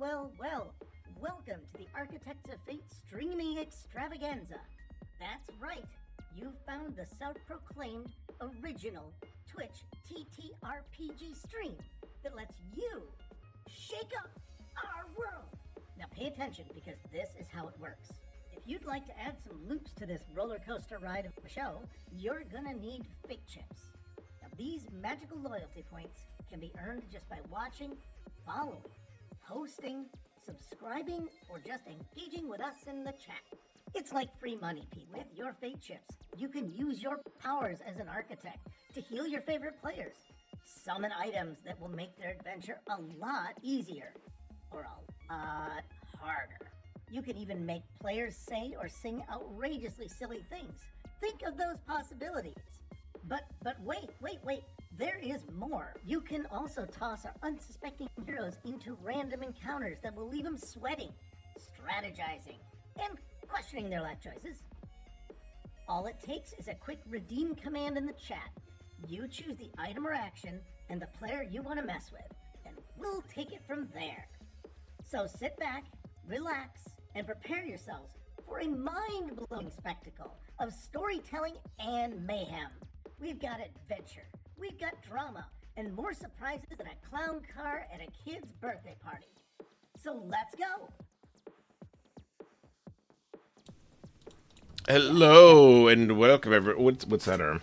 Well. Welcome to the Architects of Fate streaming extravaganza. That's right. You've found the self-proclaimed original Twitch TTRPG stream that lets you shake up our world. Now pay attention because this is how it works. If you'd like to add some loops to this roller coaster ride of a show, you're gonna need fate chips. Now these magical loyalty points can be earned just by watching, following, hosting, subscribing, or just engaging with us in the chat. It's like free money, people. With your fate chips, you can use your powers as an architect to heal your favorite players, summon items that will make their adventure a lot easier, or a lot harder. You can even make players say or sing outrageously silly things. Think of those possibilities. But wait. There is more. You can also toss our unsuspecting heroes into random encounters that will leave them sweating, strategizing, and questioning their life choices. All it takes is a quick redeem command in the chat. You choose the item or action and the player you want to mess with, and we'll take it from there. So sit back, relax, and prepare yourselves for a mind-blowing spectacle of storytelling and mayhem. We've got adventure, we've got drama, and more surprises than a clown car at a kid's birthday party. So let's go! Hello and welcome, everyone. What's that, Erm?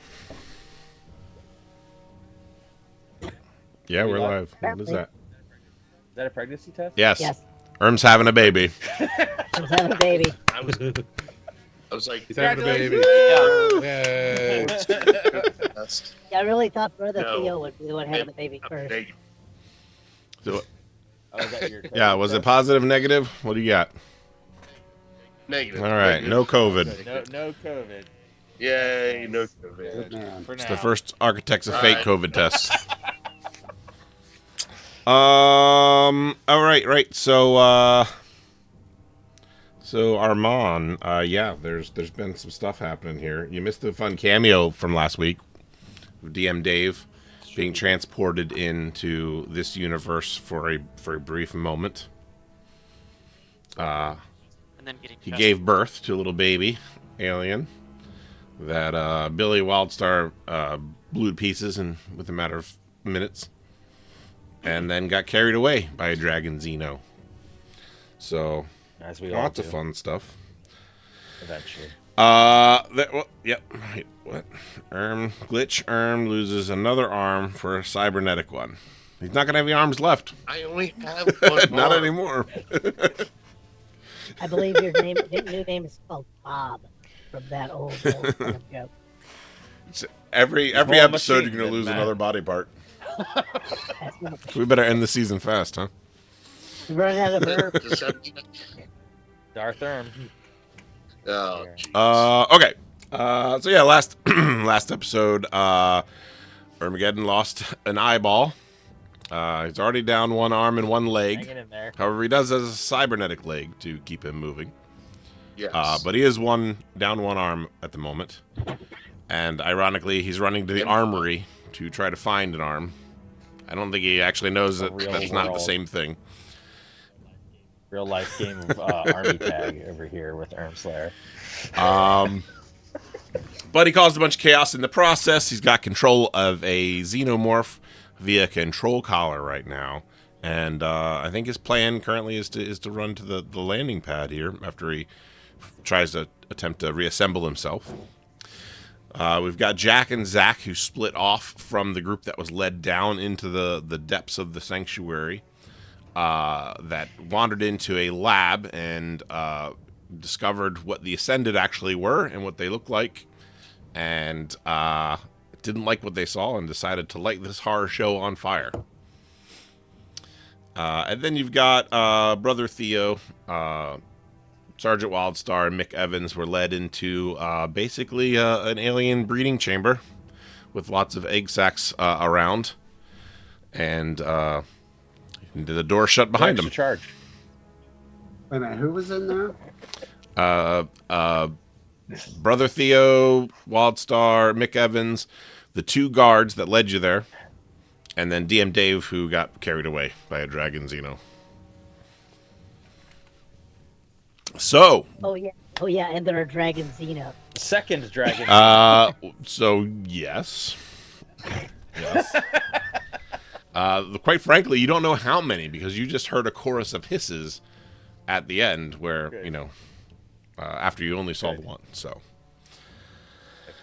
Yeah, we're live. What is that? Is that a pregnancy test? Yes. Erm's having a baby. Erm's having a baby. I was like, he's having a baby. Yay. I really thought Brother No. Theo would be the one having the baby first. So, Is that your yeah, was it positive, negative? What do you got? Negative. All right, no COVID. No COVID. Yay, no COVID. For It's now. the first Architects of Fate Right. COVID test. All right. So Armand, yeah, there's been some stuff happening here. You missed the fun cameo from last week, DM Dave being transported into this universe for a brief moment. And then He gave birth to a little baby alien that Billy Wildstar blew to pieces with a matter of minutes, and then got carried away by a dragon-xeno. So As we all lots do, of fun stuff. eventually. Yep. Wait, what? Erm loses another arm for a cybernetic one. He's not gonna have any arms left. I only have one Not arm. anymore. I believe your new name is spelled Bob from that old joke. Every whole episode, machine you're gonna lose didn't another matter. body part. That's not We better end the season fast, huh? We're running out of verb. Does that- Darth Erm. Oh, jeez. Okay. So yeah, last episode, Ermaggeddon lost an eyeball. He's already down one arm and one leg. Hanging in there. However, he does have a cybernetic leg to keep him moving. Yes. But he is down one arm at the moment. And ironically, he's running to the armory to try to find an arm. I don't think he actually knows that real that's not the world. same thing. Real life game of army tag over here with Erm Slayer. But he caused a bunch of chaos in the process. He's got control of a xenomorph via control collar right now. And I think his plan currently is to run to the landing pad here after he tries to attempt to reassemble himself. We've got Jack and Zack, who split off from the group that was led down into the depths of the sanctuary, that wandered into a lab and discovered what the Ascended actually were and what they looked like, and didn't like what they saw and decided to light this horror show on fire. And then you've got Brother Theo, Sergeant Wildstar, and Mick Evans were led into basically an alien breeding chamber with lots of egg sacs around, and the door shut behind them. Charge. Wait a minute, who was in there? Brother Theo, Wildstar, Mick Evans, the two guards that led you there, and then DM Dave, who got carried away by a dragon-xeno. So, Oh yeah, and there are dragon xeno. Second dragon. so yes. Yes. Quite frankly, you don't know how many because you just heard a chorus of hisses at the end where, Good. you know, after you only saw the one. So,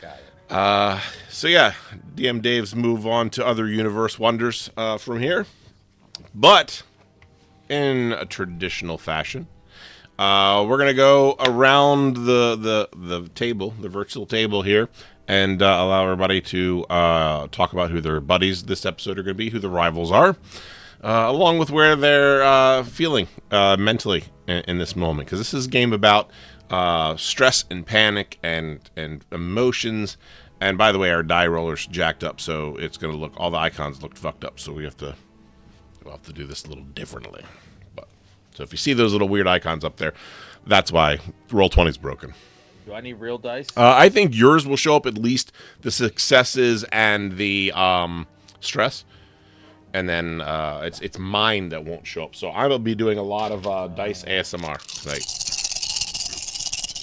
Got it. so yeah, DM Dave's move on to other universe wonders from here. But in a traditional fashion, we're going to go around the table, the virtual table here, and allow everybody to talk about who their buddies this episode are going to be, who the rivals are, along with where they're feeling mentally in this moment. Because this is a game about stress and panic and emotions. And by the way, our die roller's jacked up, so it's going to look, all the icons look fucked up. So we'll have to do this a little differently. So if you see those little weird icons up there, that's why Roll20 is broken. Do I need real dice? I think yours will show up at least the successes and the stress, and then it's mine that won't show up. So I will be doing a lot of dice ASMR tonight.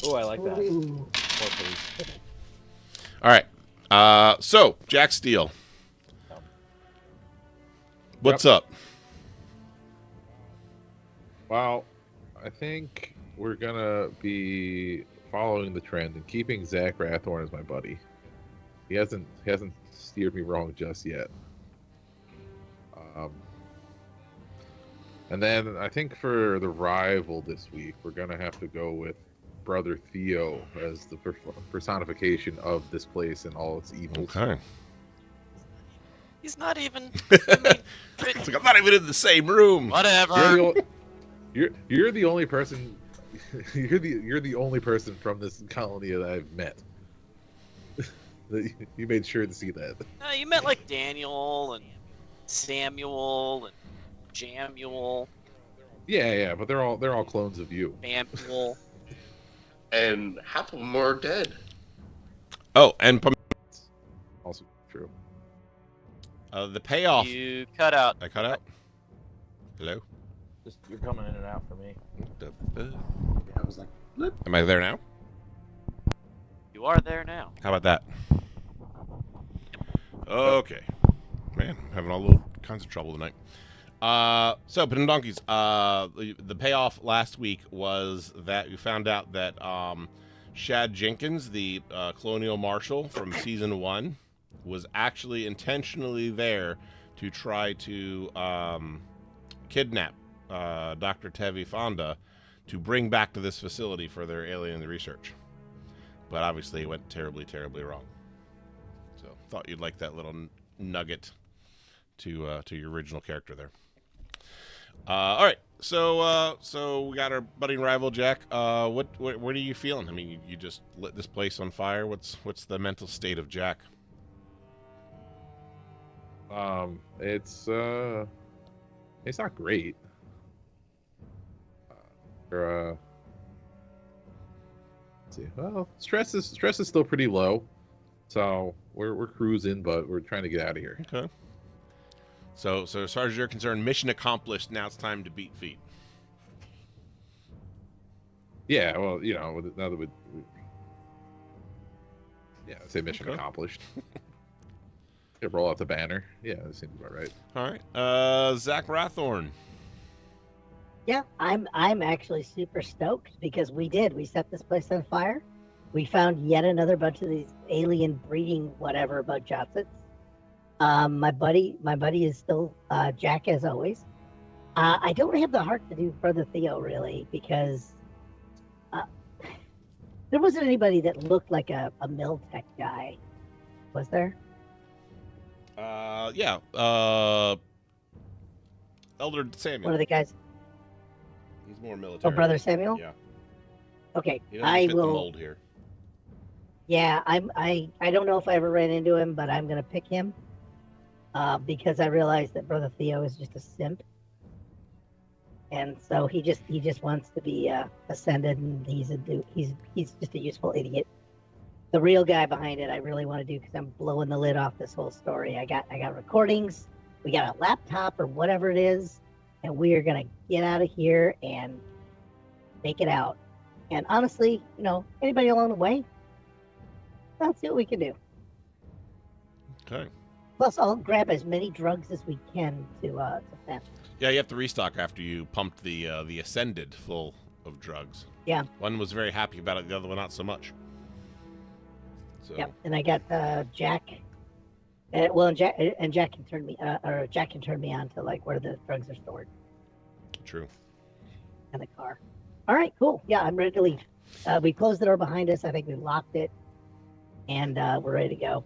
Oh, I like that. Ooh. All right. So Jack Steele, what's up? Well, I think we're gonna be following the trend and keeping Zach Rathorn as my buddy. He hasn't steered me wrong just yet. And then I think for the rival this week, we're gonna have to go with Brother Theo as the personification of this place and all its evils. Okay. He's not even. I mean, It's like I'm not even in the same room. whatever. You're the only person. You're the only person from this colony that I've met. You made sure to see that. You met like Daniel and Samuel and Jamuel, Yeah, but they're all clones of you. Samuel. And half of them are dead. Oh, and Also true. the payoff. You cut out. I cut out. Hello. Just, you're coming in and out for me. I was like, "Look." Am I there now? You are there now. How about that? Okay. Man, I'm having all kinds of trouble tonight. So, Pin Donkeys, the payoff last week was that you found out that Shad Jenkins, the colonial marshal from season 1, was actually intentionally there to try to kidnap Dr. Tevi Fonda to bring back to this facility for their alien research. But obviously it went terribly, terribly wrong. So thought you'd like that little nugget to your original character there. All right, so we got our budding rival Jack. What are you feeling? I mean, you just lit this place on fire. What's the mental state of Jack? It's not great. Let's see. Well, stress is still pretty low, so we're cruising, but we're trying to get out of here. Okay. So as far as you're concerned, mission accomplished. Now it's time to beat feet. Yeah, well, now that I'd say mission accomplished. Yeah, roll out the banner. Yeah, that seems about right. All right, Zach Rathorn. Yeah, I'm actually super stoked because we set this place on fire. We found yet another bunch of these alien breeding whatever about Jotsits. My buddy is still Jack as always. I don't have the heart to do Brother Theo really because there wasn't anybody that looked like a Miltech guy, was there? Yeah. Elder Samuel. One of the guys. He's more military. Oh, Brother Samuel. Yeah. Okay, He doesn't I fit will. the mold here. Yeah, I don't know if I ever ran into him, but I'm gonna pick him because I realized that Brother Theo is just a simp, and so he just wants to be ascended, and he's just a useful idiot. The real guy behind it, I really want to do because I'm blowing the lid off this whole story. I got recordings, we got a laptop or whatever it is, and we are gonna get out of here and make it out. And honestly, anybody along the way, let's see what we can do. Okay. Plus, I'll grab as many drugs as we can to fence. Yeah, you have to restock after you pumped the Ascended full of drugs. Yeah. One was very happy about it, the other one not so much. So. Yep, and I got Jack. And Jack can turn me, on to like where the drugs are stored. True. And the car. All right, cool. Yeah, I'm ready to leave. We closed the door behind us. I think we locked it, and we're ready to go.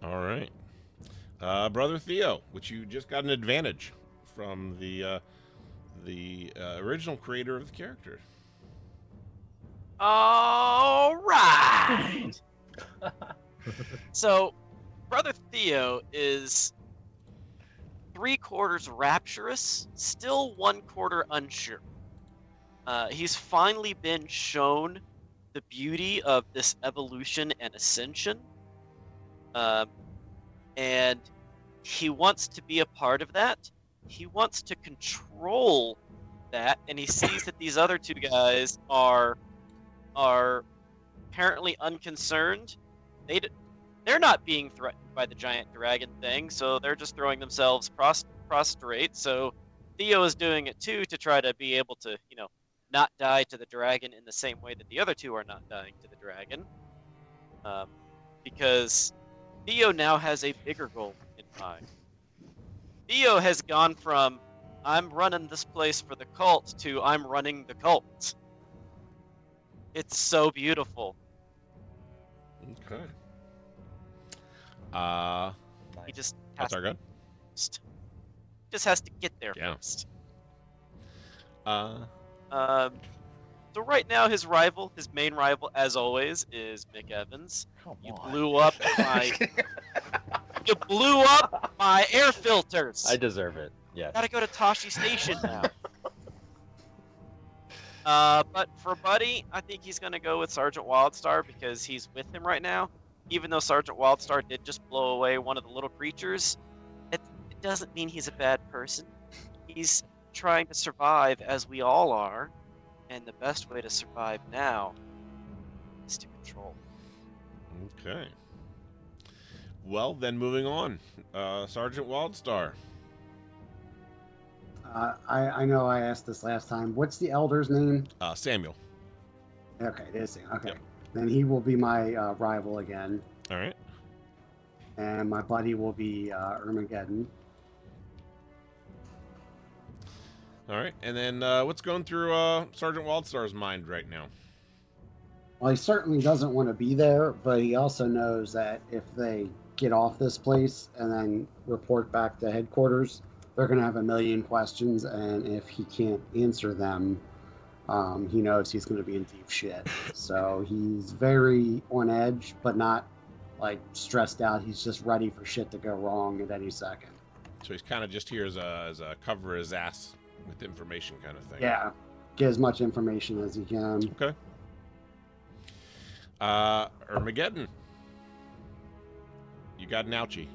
All right. Brother Theo, which you just got an advantage from the original creator of the character. All right. So, Brother Theo is 3/4 rapturous, still 1/4 unsure. He's finally been shown the beauty of this evolution and ascension. And he wants to be a part of that. He wants to control that, and he sees that these other two guys are apparently unconcerned. They're not being threatened by the giant dragon thing, so they're just throwing themselves prostrate. So Theo is doing it too to try to be able to, not die to the dragon in the same way that the other two are not dying to the dragon. Because Theo now has a bigger goal in mind. Theo has gone from, I'm running this place for the cult, to I'm running the cult. It's so beautiful. Okay. He just That's our good. just has to get there first. So right now his main rival, as always, is Mick Evans. You blew up my air filters. I deserve it. Yeah. Gotta go to Tashi Station now. But for Buddy, I think he's gonna go with Sergeant Wildstar because he's with him right now. Even though Sergeant Wildstar did just blow away one of the little creatures, it doesn't mean he's a bad person. He's trying to survive, as we all are, and the best way to survive now is to control. Okay. Well, then moving on. Sergeant Wildstar. I know I asked this last time. What's the elder's name? Samuel. Okay, it is Samuel. Okay. Yep. Then he will be my rival again. All right. And my buddy will be Ermaggeddon. All right. And then what's going through Sergeant Wildstar's mind right now? Well, he certainly doesn't want to be there, but he also knows that if they get off this place and then report back to headquarters, they're going to have a million questions, and if he can't answer them, he knows he's going to be in deep shit. So he's very on edge, but not like stressed out. He's just ready for shit to go wrong at any second. So he's kind of just here as a cover his ass with information kind of thing. Yeah, get as much information as he can. Okay. Ermaggeddon. You got an ouchie.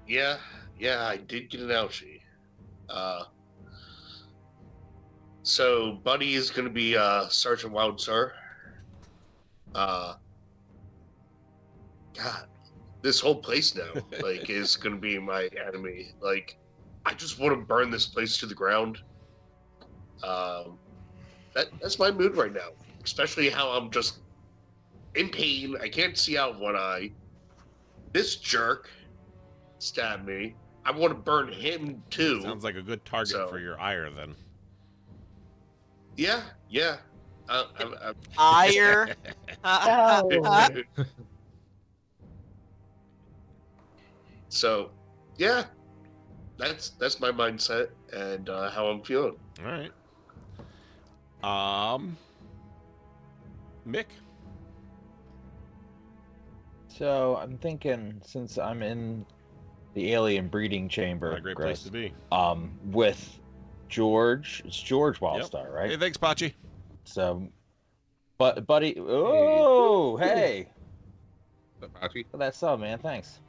Yeah, I did get an ouchie. So Buddy is going to be Sergeant Wildstar. God, this whole place now, is going to be my enemy. I just want to burn this place to the ground. That's my mood right now. Especially how I'm just in pain. I can't see out of one eye. This jerk stabbed me. I want to burn him too. Sounds like a good target for your ire then. Yeah. Ire. So, yeah, that's my mindset and how I'm feeling. All right. Mick. So I'm thinking, since I'm in the alien breeding chamber, What a great place to be. with George, it's George Wildstar, right? Hey, thanks, Pachi. So, buddy, oh, hey, Apache? that's up, man. Thanks.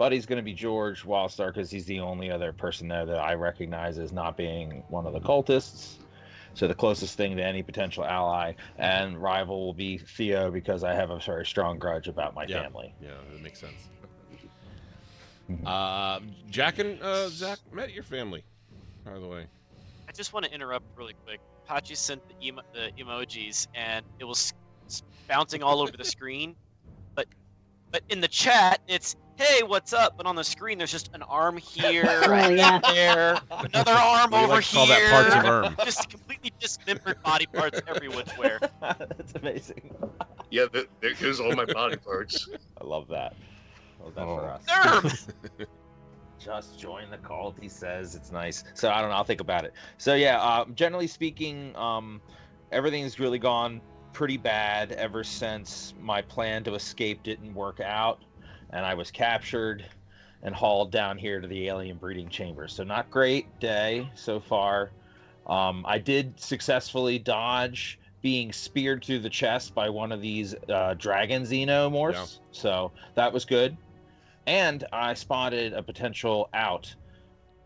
Buddy's going to be George Wildstar because he's the only other person there that I recognize as not being one of the cultists. So the closest thing to any potential ally and rival will be Theo because I have a very strong grudge about my family. Yeah, that makes sense. Jack and Zach met your family, by the way. I just want to interrupt really quick. Pachi sent the emojis, and it was bouncing all over the screen. But in the chat, it's, hey, what's up? But on the screen, there's just an arm here, there, another arm over like to here. call that parts of Erm. Just completely dismembered body parts every which where. That's amazing. Yeah, there goes all my body parts. I love that. I love that for us. Erm! Just join the cult, he says. It's nice. So I don't know. I'll think about it. So yeah, generally speaking, everything's really gone pretty bad ever since my plan to escape didn't work out, and I was captured and hauled down here to the alien breeding chamber. So not great day so far. I did successfully dodge being speared through the chest by one of these dragon-xenomorphs. Yeah. So that was good. And I spotted a potential out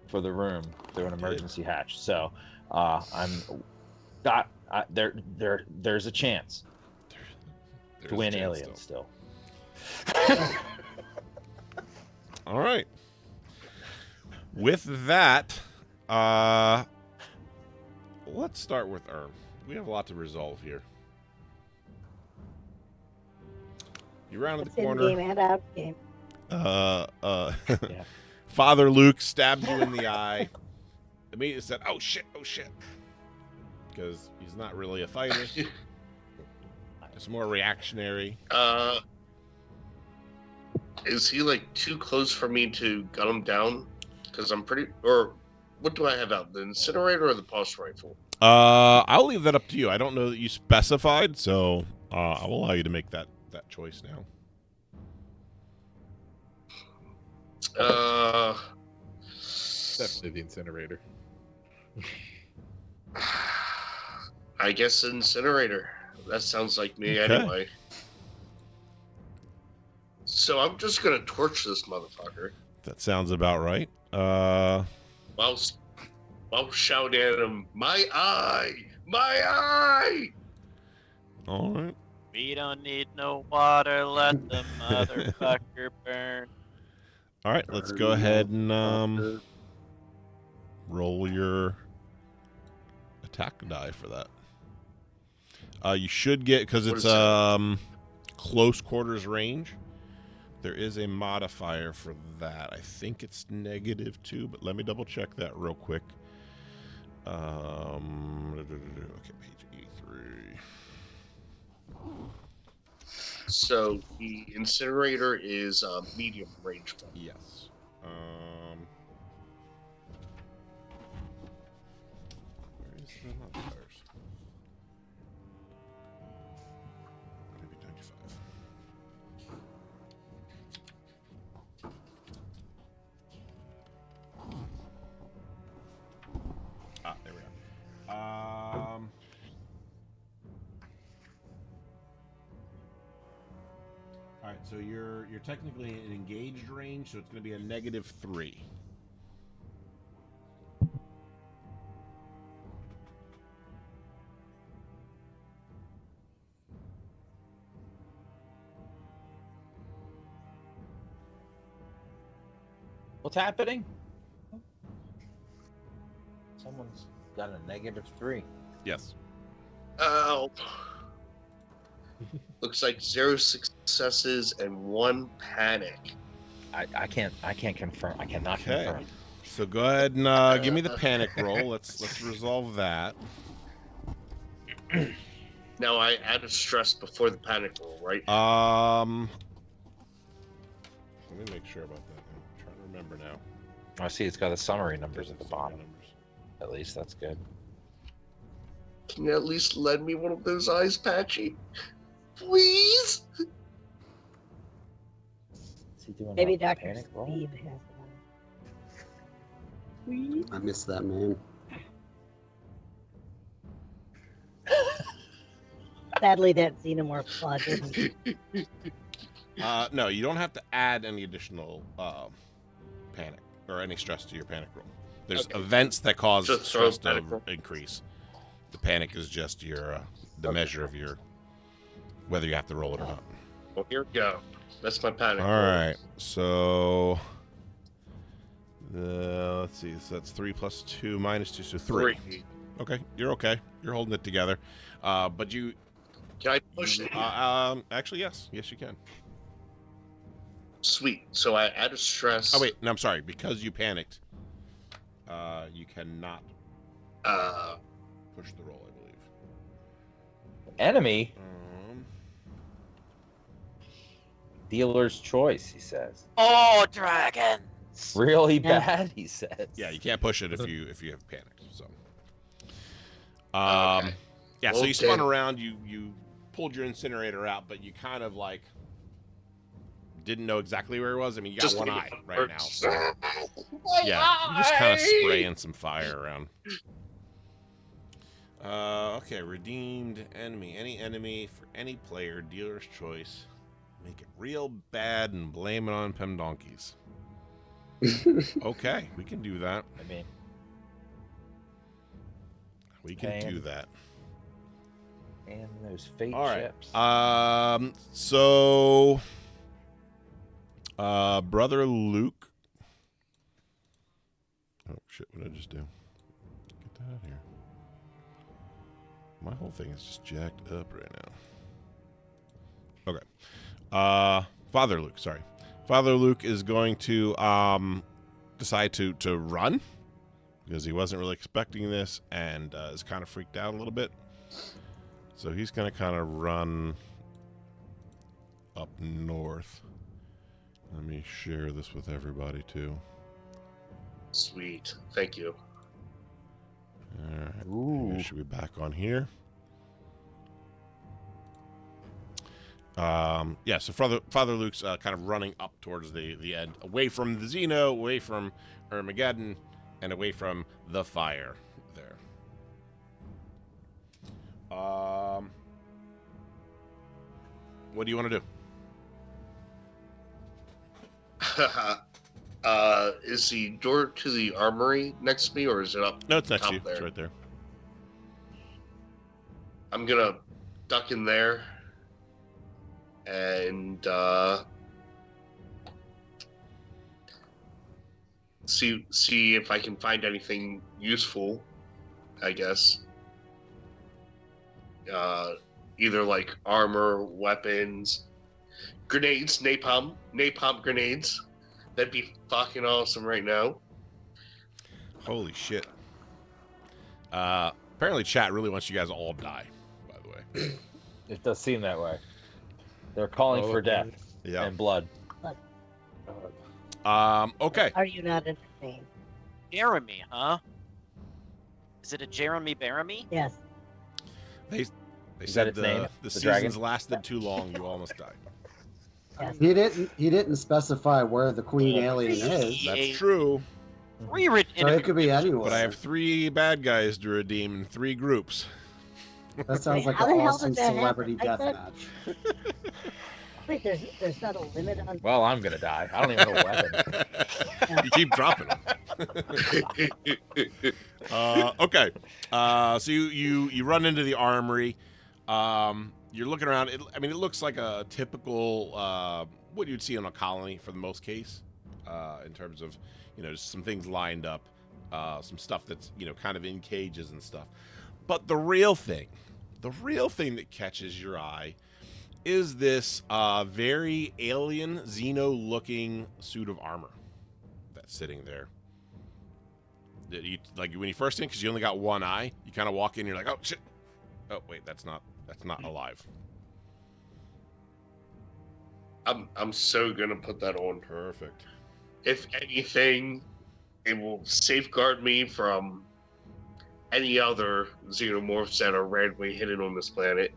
for the room through an emergency hatch. So there's a chance to win aliens still. All right. With that, let's start with Erm. We have a lot to resolve here. You rounded the corner. In-game and out-game. Yeah. Father Luke stabbed you in the eye. Immediately said, oh shit, because he's not really a fighter. It's more reactionary. Is he like too close for me to gun him down? Because I'm pretty. Or what do I have out? The incinerator or the pulse rifle? I'll leave that up to you. I don't know that you specified, so I will allow you to make that choice now. Definitely the incinerator. I guess incinerator. That sounds like me Okay. anyway. So I'm just gonna torch this motherfucker That sounds about right. while shouting at him, "My eye! My eye!" All right. We don't need no water, let the motherfucker burn. All right, let's go ahead and roll your attack die for that. You should get, because What it's is that? close quarters range, there is a modifier for that. I think it's -2, but let me double check that real quick. Okay, page 83. So the incinerator is medium range. Yes. Where is the modifiers? Maybe 95. There we are. All right, so you're technically in engaged range, so it's going to be a -3. What's happening? Someone's got a -3. Yes. Oh. Looks like 0 successes and 1 panic. I can't confirm. I cannot Okay. confirm. So go ahead and give me the panic roll. Let's resolve that. Now I added stress before the panic roll, right? Let me make sure about that. I'm trying to remember now. I see it's got the summary numbers at the Some bottom. numbers. At least that's good. Can you at least lend me one of those eyes, Patchy? Please? Is he doing Maybe a Dr. panic roll? Steve has one. I miss that man. Sadly, that xenomorph claw didn't. No, you don't have to add any additional panic or any stress to your panic roll. There's events that cause Just throw stress to panic roll. increase. The panic is just your the measure of your whether you have to roll it or not. Well, here we go. That's my panic. All right, so let's see. So that's 3 plus 2 minus 2, so 3. Okay, you're okay. You're holding it together. But you Can I push it? actually yes, you can. Sweet. So I add a stress. Oh wait, no, I'm sorry. Because you panicked, you cannot push the roll, I believe. Enemy? Dealer's choice, he says. Oh, dragons! Really bad, he says. Yeah, you can't push it if you have panicked. So, Okay. yeah. So you spun Okay. around. You pulled your incinerator out, but you kind of like didn't know exactly where it was. I mean, you got one eye right now. So. Yeah, you're just kind of spraying some fire around. Okay, redeemed enemy. Any enemy for any player, dealer's choice. Make it real bad and blame it on Pem Donkeys. Okay, we can do that. I mean, We can do that. and those fate All right. chips. So, brother Luke. Oh shit! What did I just do? Get that out of here. My whole thing is just jacked up right now. Okay. Father Luke. Sorry. Father Luke is going to decide to run because he wasn't really expecting this and is kind of freaked out a little bit. So he's going to kind of run up north. Let me share this with everybody too. Sweet. Thank you. All right. Ooh. Maybe I should be back on here. Yeah, so Father Luke's kind of running up towards the end, away from the Xeno, away from Ermaggeddon, and away from the fire there. What do you want to do? Is the door to the armory next to me, or is it up? No, it's next top to you. there? It's right there. I'm gonna duck in there and see if I can find anything useful. I guess either like armor, weapons, grenades, napalm grenades. That'd be fucking awesome right now. Holy shit. Apparently chat really wants you guys to all die, by the way. It does seem that way. They're calling for death Yeah. and blood. Okay. Are you not entertained? Jeremy, huh? Is it a Jeremy Baramy? Yes. They Is that said its name? the The seasons dragon? lasted too long. You almost died. Yes. He didn't specify where the queen alien is, That's true. so it could be anywhere. But I have 3 bad guys to redeem in 3 groups. That sounds like How an the hell awesome did that celebrity happen? I death thought- match. Wait, there's not a limit on. Well, I'm gonna die. I don't even know what weapon. You keep dropping them. Okay. So you run into the armory. You're looking around. It looks like a typical what you'd see in a colony for the most case, in terms of just some things lined up, some stuff that's kind of in cages and stuff. But the real thing that catches your eye is this very alien Xeno-looking suit of armor that's sitting there. That you, like when you first in, because you only got one eye, you kind of walk in, you're like, oh shit, oh wait, that's not alive. I'm so gonna put that on. Perfect. If anything, it will safeguard me from any other xenomorphs that are randomly hidden on this planet.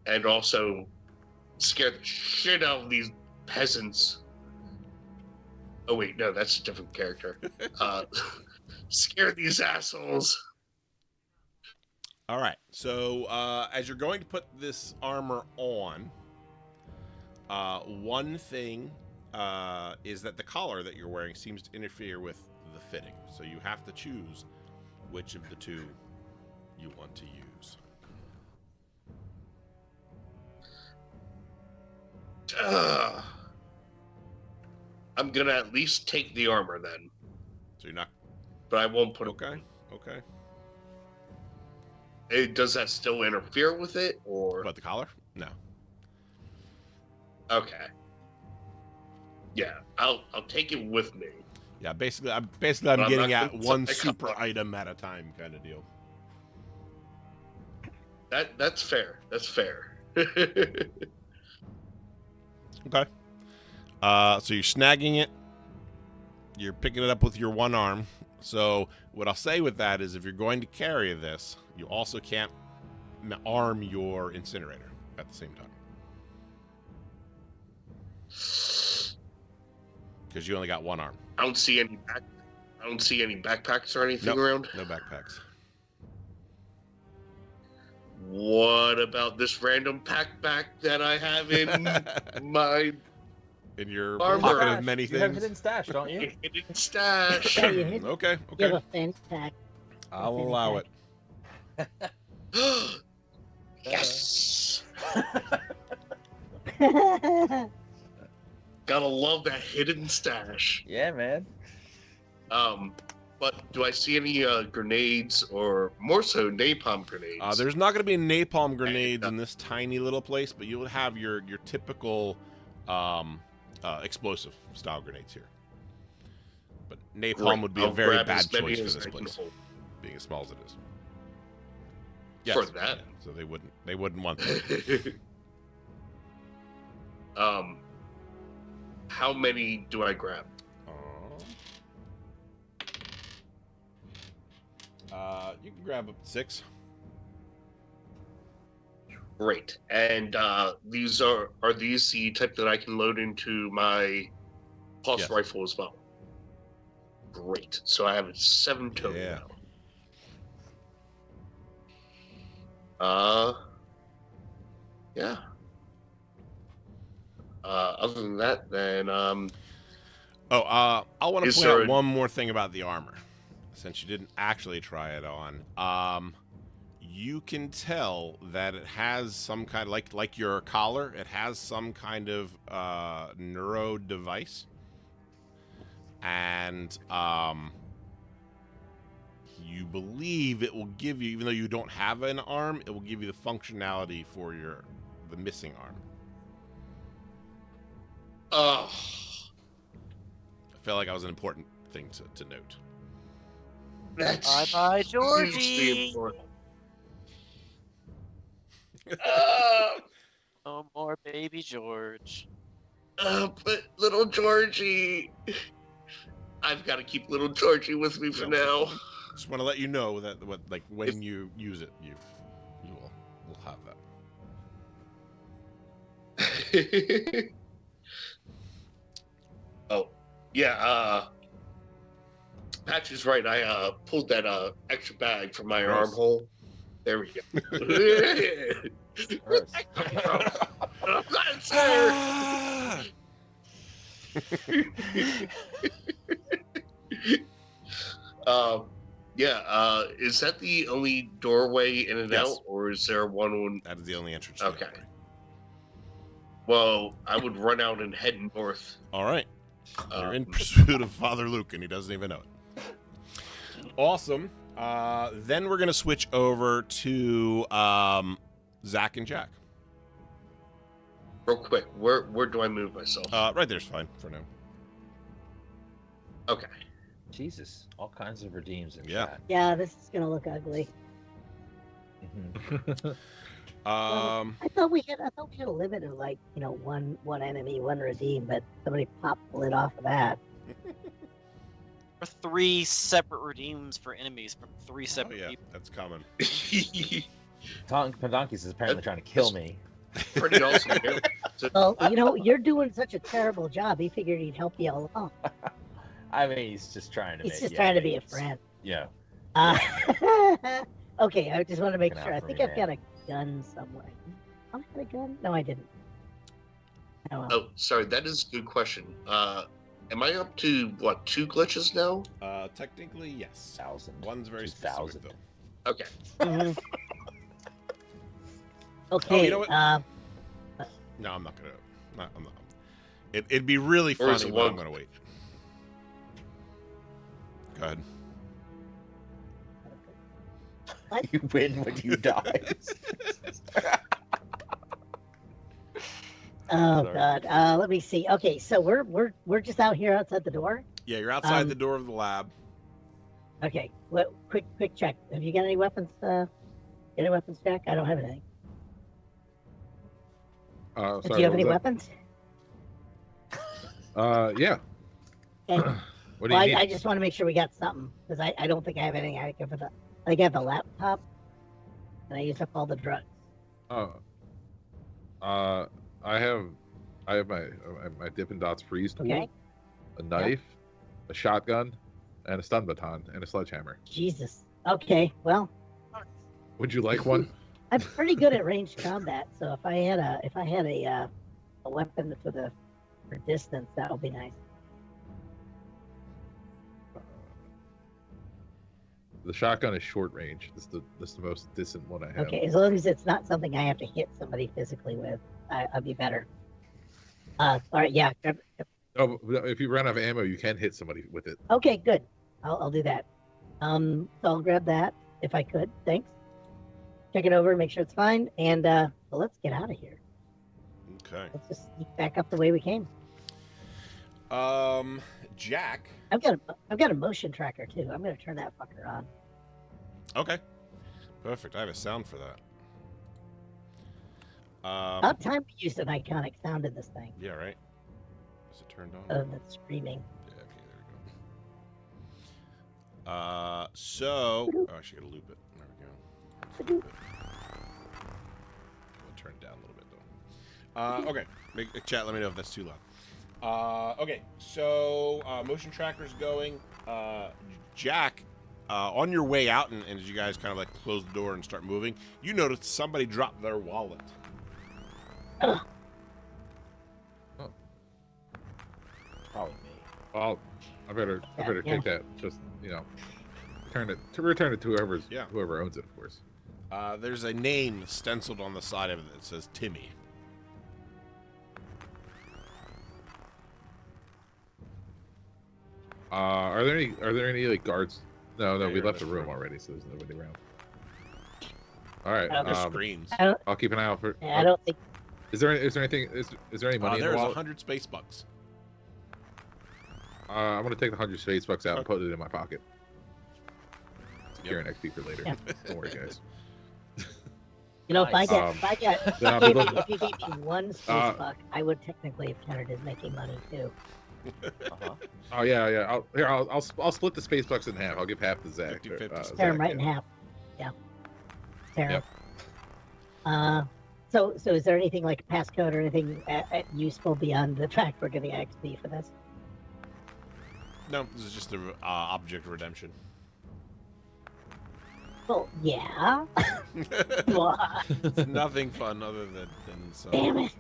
And also scare the shit out of these peasants. Oh wait, no, that's a different character. Scare these assholes. All right. So as you're going to put this armor on, One thing is that the collar that you're wearing seems to interfere with the fitting. So you have to choose which of the two you want to use. I'm gonna at least take the armor then, So you're not... but I won't put Okay, okay. Does that still interfere with it, or About the collar? No. okay? Yeah, I'll take it with me. Yeah, basically I'm I'm getting not at gonna one pick up super on- item at a time kind of deal. That's fair. That's fair. Okay. So you're snagging it. You're picking it up with your one arm. So what I'll say with that is if you're going to carry this, you also can't arm your incinerator at the same time. Because you only got one arm. I don't see any backpacks or anything Nope. around. No backpacks. What about this random backpack that I have in my In your Armor. pocket of many You have things. hidden stash, don't you? hidden stash? Yeah, you hit- Okay, You have okay. a fanny pack. I'll allow it. Yes. Gotta love that hidden stash. Yeah, man. But do I see any grenades or more so napalm grenades? There's not going to be napalm grenades in this tiny little place, but you'll have your typical explosive style grenades here. But napalm Great. would be I'll a very grab bad as many choice for as this I can place, hold. being as small as it is. For that. yeah, so they wouldn't want that. How many do I grab? You can grab up to 6. Great. And these are these the type that I can load into my pulse Yes. rifle as well? Great. So I have 7 total Yeah. now. Yeah. Other than that, then I want to Is point there out a- one more thing about the armor, since you didn't actually try it on. You can tell that it has some kind of like your collar. It has some kind of neuro device, and you believe it will give you, even though you don't have an arm, it will give you the functionality for the missing arm. oh, I felt like that was an important thing to note. that's Bye-bye, hugely Georgie. important. No more baby George. But little Georgie, I've got to keep little Georgie with me for now. Just want to let you know that when you use it, you will have that. Oh, yeah. Patch is right. I pulled that extra bag from my Gross. armhole. There we go. Gross. Ah! Yeah. Is that the only doorway in and Yes. out, or is there one? That is the only entrance. to the Okay. doorway. Well, I would run out and head north. All right. You're in Um, pursuit of Father Luke, and he doesn't even know it. Awesome. Then we're gonna switch over to Zack and Jack. Real quick, where do I move myself? Right there's fine for now. Okay. Jesus, all kinds of redeems in Yeah. chat. Yeah, this is gonna look ugly. Mhm. I thought we had a limit of like, one enemy, one redeem, but somebody popped the lid off of that. Or 3 separate redeems for enemies from 3 Oh separate yeah, people. that's common. Pedonkeys is apparently trying to kill me. Pretty awesome. Yeah. So, Well, you're doing such a terrible job. He figured he'd help you along. I mean, he's just trying to He's make. just yeah, trying to be a it's- friend. Yeah. Okay, I just want to make Looking sure. out I for think me, I've got a gun somewhere. Oh, I had a gun? No, I didn't. Oh, well. Oh, sorry, that is a good question. Am I up to what 2 glitches now? Technically, yes. 1,000. One's very 2,000. specific, though. Okay. Mhm. Okay. Oh, you know what? No, I'm not gonna. I'm not. It'd be really Or is funny, it but I'm one- gonna wait. Go ahead. You win when you die. Oh Sorry. God. Let me see. Okay, so we're just out here outside the door. Yeah, you're outside the Um, door of the lab. Okay. What? Quick check. Have you got any weapons? Any weapons, Jack? I don't have anything. Sorry, Do you have what any was weapons? that? Yeah. Okay. What do Well, you need? I just want to make sure we got something because I don't think I have anything. I think I have the laptop, and I used up all the drugs. Oh. I have my Dippin' Dots freeze tool, Okay. a knife, a shotgun, and a stun baton, and a sledgehammer. Jesus. Okay. Well, Would you like one? I'm pretty good at ranged combat, so if I had a weapon for distance, that would be nice. The shotgun is short range. This is the most distant one I have. Okay, as long as it's not something I have to hit somebody physically with, I'll be better. All right, yeah. Oh, but if you run out of ammo, you can hit somebody with it. Okay, good. I'll do that. So I'll grab that if I could. Thanks. Check it over, make sure it's fine, and well, let's get out of here. Okay. Let's just sneak back up the way we came. Jack. I've got a motion tracker too. I'm gonna turn that fucker on. Okay. Perfect. I have a sound for that. About time we used an iconic sound in this thing. Yeah, right. Is it turned on? Of the screaming. Yeah, okay, there we go. So, oh, I should gotta loop it. There we go. Loop it. We'll turn it down a little bit though. Okay. Chat, let me know if that's too loud. Okay, so motion tracker's going. Jack, on your way out, and as you guys kind of like close the door and start moving, you notice somebody dropped their wallet. Probably me. Well, I better Yeah. take that. Just return it to whoever owns it, of course. There's a name stenciled on the side of it that says Timmy. Are there any like guards? No, Yeah, we you're left in the this room room. already, so there's nobody around. All right. There's screens. I'll keep an eye out for. I don't think. Is there anything? Is there any money in the There's wallet? 100 space bucks. I'm gonna take the 100 space bucks out and put it in my pocket. Secure Yep. an XP for later. Yeah. Don't worry, guys. You know, if I Nice. Then I'll be if looking- you gave me one space buck, I would technically have counted as making money too. Uh-huh. Oh yeah. I'll split the space bucks in half. I'll give half to Zach. 50-50. Zach, Tear them right in yeah. half. Yeah. Tear 'em. Yep. So is there anything like a passcode or anything useful beyond the fact we're getting XP for this? No, this is just the object redemption. Well, yeah. What? It's nothing fun other than some. Damn it.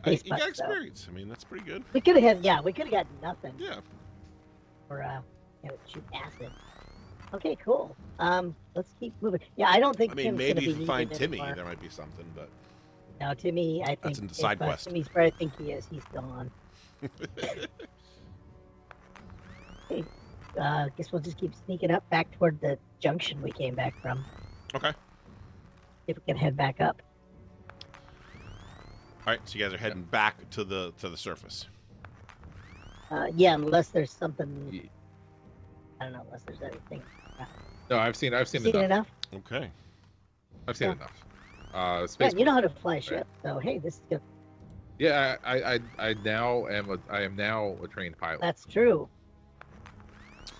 You Space got bucks, though. experience. I mean, that's pretty good. We could have got nothing. Yeah. Or shoot acid. Okay, cool. Let's keep moving. Yeah, I don't think I mean, Tim's maybe gonna if be you find needed Timmy, anymore. there might be something, but No, Timmy, I think That's in the side quest. Timmy's where I think he is. He's gone. Okay, guess we'll just keep sneaking up back toward the junction we came back from. Okay. If we can head back up. All right, so you guys are heading back to the surface. Yeah, unless there's something. I don't know. Unless there's anything. No, I've seen Seen enough. enough? Okay. I've seen Yeah. enough. Yeah, Space. you know how to fly a ship, so hey, this is good. Yeah, I am now a trained pilot. That's true.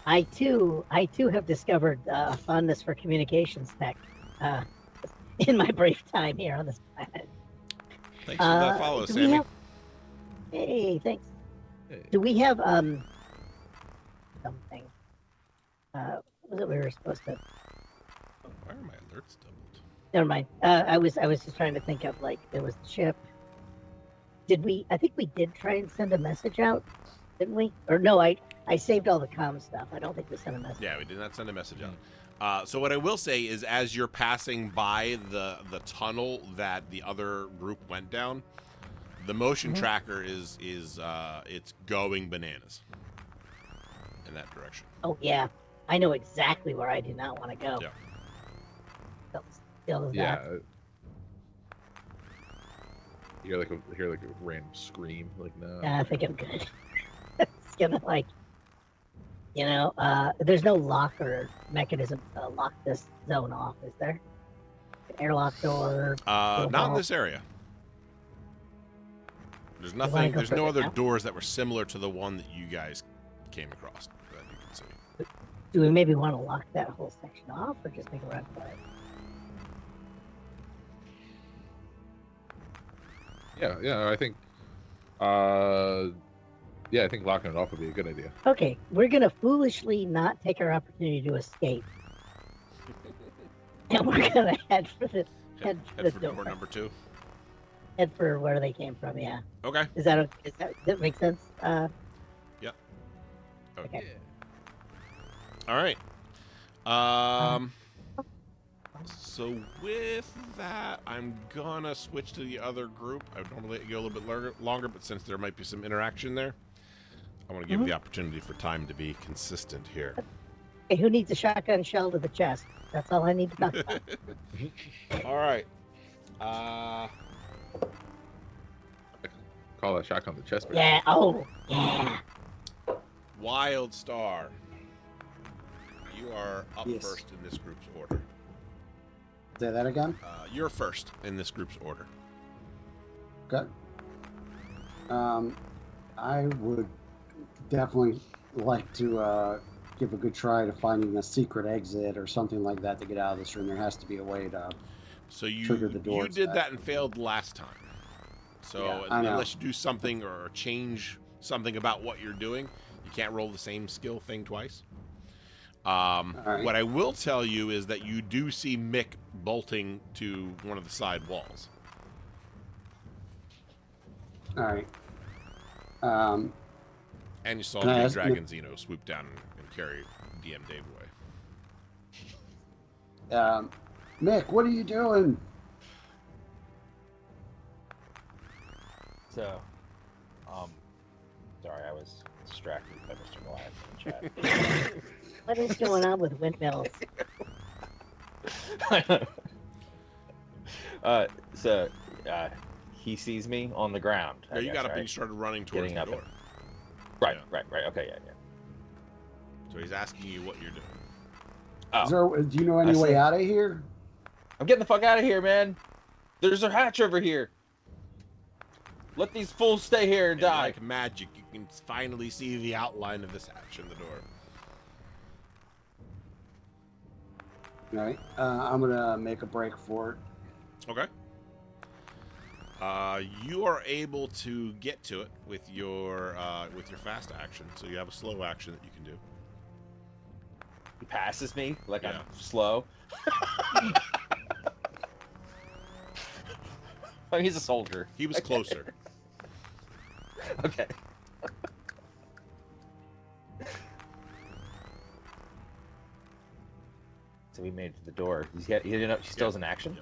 I too have discovered a fondness for communications tech in my brief time here on this planet. Thanks for that follow, do we Sammy. have- Hey, thanks. Hey. Do we have something? What was it we were supposed to? Why are my alerts doubled? Never mind. I was just trying to think of like there was the ship. did we? I think we did try and send a message out, didn't we? Or no, I saved all the comm stuff. I don't think we sent a message. Yeah, we did not send a message out. So what I will say is, as you're passing by the tunnel that the other group went down, the motion tracker is it's going bananas in that direction. Oh yeah, I know exactly where I do not want to go. Yeah. Still Yeah. You hear like a random scream, like no. I think I'm good. It's gonna there's no lock or mechanism to lock this zone off, is there? An airlock door. Not in this area. There's nothing. There's no other doors that were similar to the one that you guys came across that you can see. Do we maybe want to lock that whole section off, or just make a run for it? Yeah, I think I think locking it off would be a good idea. Okay, we're gonna foolishly not take our opportunity to escape, and we're gonna head for the door number 2. Head for where they came from. Yeah. Okay. Does that make sense? Yeah. Okay. All right. So with that, I'm gonna switch to the other group. I would normally let you go a little bit longer, but since there might be some interaction there, I want to give you the opportunity for time to be consistent here. Okay, who needs a shotgun shell to the chest? That's all I need to talk about. All right. Call that shotgun the chest. Yeah. Oh, yeah. Wild Star. You are up Yes. first in this group's order. Say that again. You're first in this group's order. Okay. I would definitely like to give a good try to finding a secret exit or something like that to get out of this room. There has to be a way to So you trigger the doors. you did that and failed last time. So Yeah, I know. unless you do something or change something about what you're doing, you can't roll the same skill thing twice. right. What I will tell you is that you do see Mick bolting to one of the side walls. All right. And you saw Can I the ask dragon-xeno swoop down and carry DM Dave away. Mick, what are you doing? So, sorry, I was distracted by Mr. Goliath in the chat. What is going on with windmills? He sees me on the ground. Yeah, you got up and you started running towards Getting the up door. Right, Yeah. right. Okay, yeah. So he's asking you what you're doing. Oh, Do you know any I way see. out of here? I'm getting the fuck out of here, man. There's a hatch over here. Let these fools stay here and And die. like magic, you can finally see the outline of this hatch in the door. All right. I'm gonna make a break for it. Okay. You are able to get to it with your fast action, so you have a slow action that you can do. He passes me like Yeah. I'm slow. Oh, he's a soldier. He was Okay. closer. Okay. So he made it to the door. He didn't know she still has an action.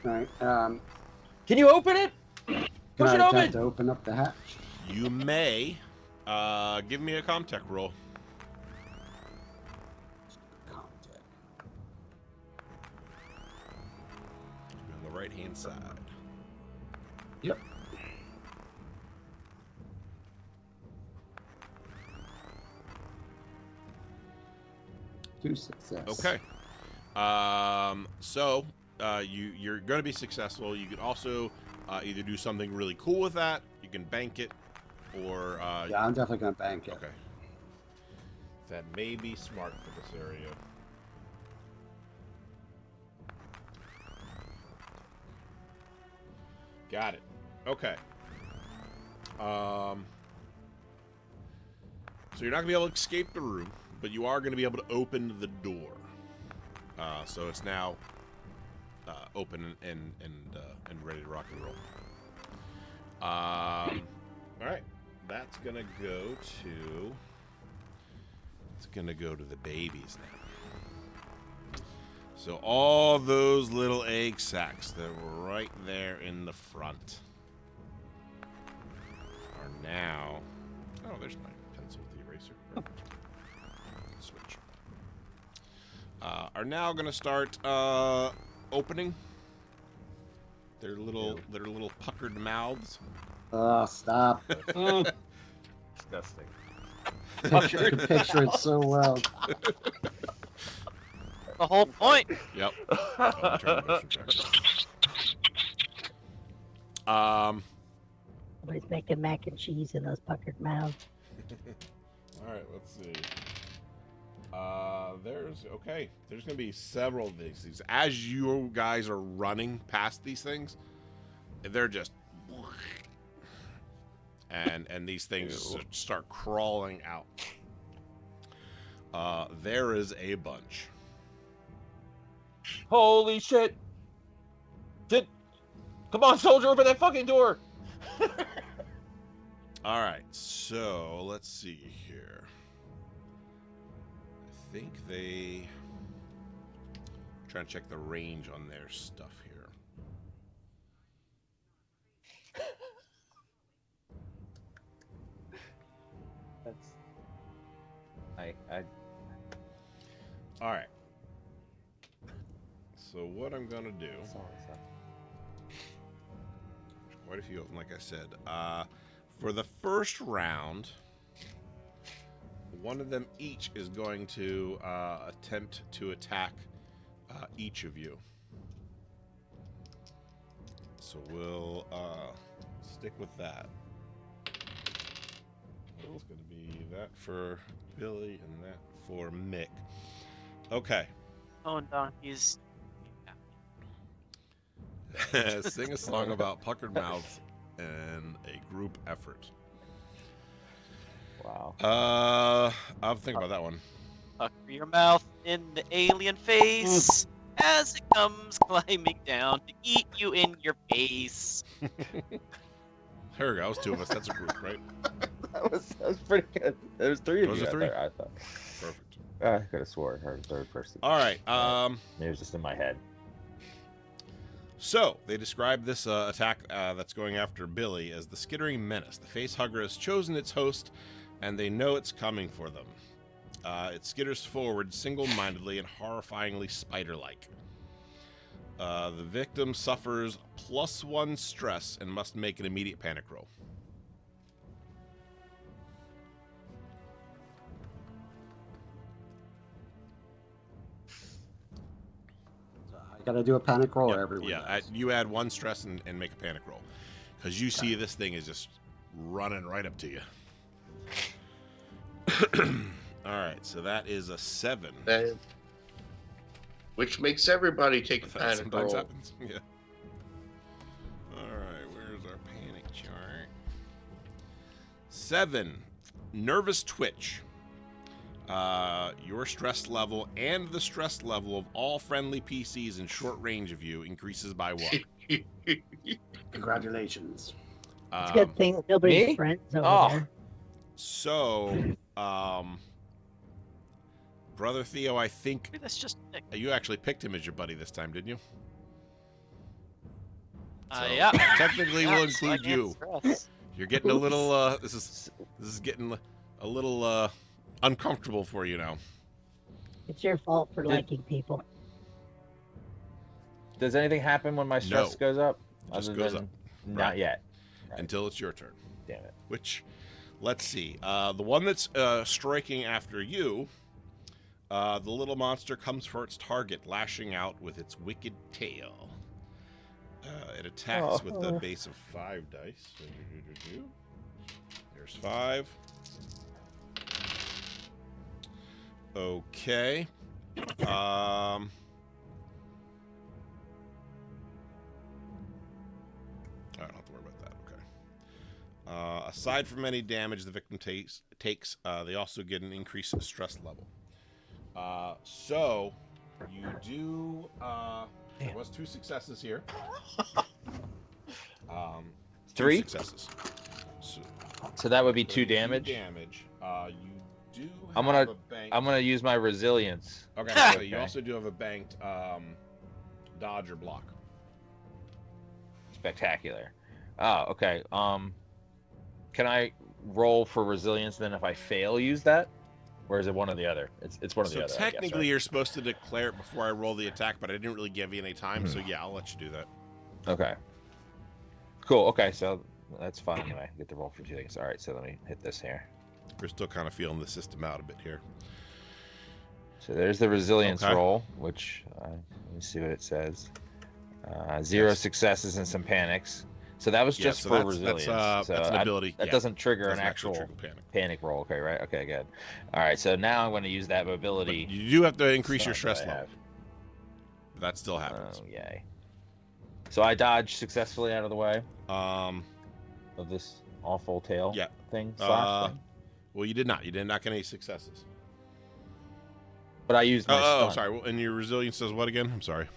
All right. Can you open it? Can Push I it attempt open. to open up the hatch? You may give me a Comtech roll. On the right hand side. Yep. Two success. Okay. You're going to be successful. You could also either do something really cool with that. You can bank it, or Yeah, I'm definitely gonna bank it. okay. That may be smart for this area. Got it. Okay. So you're not gonna be able to escape the room, but you are gonna be able to open the door. So it's now open and ready to rock and roll. All right, that's gonna go to. It's gonna go to the babies now. So all those little egg sacs that were right there in the front are now. Oh, there's my pencil with the eraser. Perfect. Switch. Are now gonna start opening their little puckered mouths. Oh, stop. Disgusting. I can picture it so well. The whole point. Yep. Oh, turn the motion track. Somebody's making mac and cheese in those puckered mouths. All right, let's see. There's gonna be several of these. As you guys are running past these things, they're just and these things start crawling out. There is a bunch. Holy shit! Come on, soldier, open that fucking door! All right, so let's see here. I think they. I'm trying to check the range on their stuff here. That's. All right. So what I'm gonna do? There's quite a few of them, like I said. For the first round, one of them each is going to attempt to attack each of you. So we'll stick with that. It's going to be that for Billy and that for Mick. Okay. Oh no, he's. Sing a song about puckered mouths and a group effort. Wow. I'll think about that one. Pucker your mouth in the alien face as it comes climbing down to eat you in your face. There we go. That was two of us. That's a group, right? that was pretty good. There was three of Was you. it three? I thought. Perfect. I could have swore I heard a third person. All right. Maybe it was just in my head. So they describe this attack that's going after Billy as the skittering menace. The face hugger has chosen its host, and they know it's coming for them. It skitters forward single-mindedly and horrifyingly spider-like. The victim suffers +1 stress and must make an immediate panic roll. Gotta do a panic roll, or everyone Yeah, does? you add 1 stress and make a panic roll. Because you see this thing is just running right up to you. All right, so that is a 7. Which makes everybody take a That panic sometimes roll. happens. Yeah. All right, where's our panic chart? 7, nervous twitch. Your stress level and the stress level of all friendly PCs in short range of you increases by 1. Congratulations. It's a good thing nobody's me? friends over Oh. there. So, Brother Theo, I think Maybe that's just Nick. you actually picked him as your buddy this time, didn't you? Yeah. Technically, Yeah, we'll so I include can't you. stress. You're getting a little. This is getting a little uncomfortable for you now. It's your fault for liking people. Does anything happen when my stress No. goes up? It just Other goes than- up. Not Right. yet. Right. Until it's your turn. Damn it. Which, let's see. The one that's striking after you, the little monster comes for its target, lashing out with its wicked tail. It attacks with the base of 5 dice. There's 5. Okay. I don't have to worry about that. Okay. Aside from any damage the victim takes, they also get an increase in stress level. So you do There was 2 successes here. 2 3 successes. So that would be 2 2 damage. Damage. You do. I'm have a banked... gonna use my resilience. Okay. So you also do have a banked dodge or block. Spectacular. Oh, okay. Can I roll for resilience then if I fail use that? Or is it one or the other? It's one or the other. So technically you're supposed to declare it before I roll the attack, but I didn't really give you any time, so yeah, I'll let you do that. Okay. Cool. Okay, so that's fine anyway. Get the roll for 2 things. All right, so let me hit this here. We're still kind of feeling the system out a bit here. So there's the resilience Okay. roll, which let me see what it says. 0 successes and some panics. So that was just for resilience. That's an ability. That doesn't trigger an Doesn't actually actual trigger panic roll. Okay, right? Okay, good. All right, so now I'm going to use that ability. But you do have to increase your Son stress that I level. That still happens. Oh, yay. So I dodged successfully out of the way Um, of this awful tail Yeah. thing. well, you did not. You did not get any successes. But I used my stun. Sorry. Well, and your resilience says what again? I'm sorry.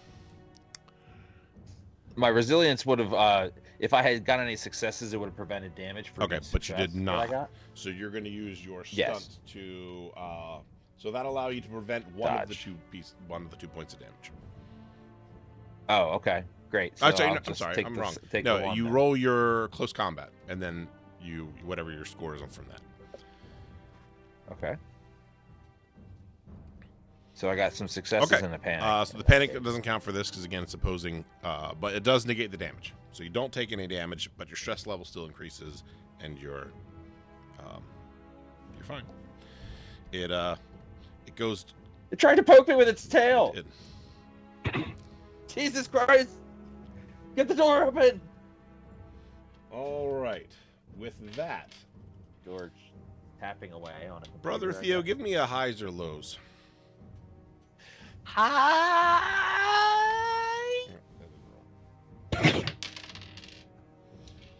My resilience would have, if I had gotten any successes, it would have prevented damage. For Okay, each but you did success that I not. got. So you're going to use your stunt Yes. to. So that allow you to prevent one of the Dodge. 2 points of damage. Oh, okay, great. So I'm sorry. I'll No, I'm just sorry. take I'm the- wrong. take the No, one you then. roll your close combat, and then whatever your score is on from that. Okay. So I got some successes Okay. and a panic. So the panic doesn't count for this because again it's opposing, but it does negate the damage. So you don't take any damage, but your stress level still increases, and you're fine. It goes. It tried to poke me with its tail. It, Jesus Christ! Get the door open. all right. With that, George tapping away on it. Brother Theo, give me a highs or lows. Hi.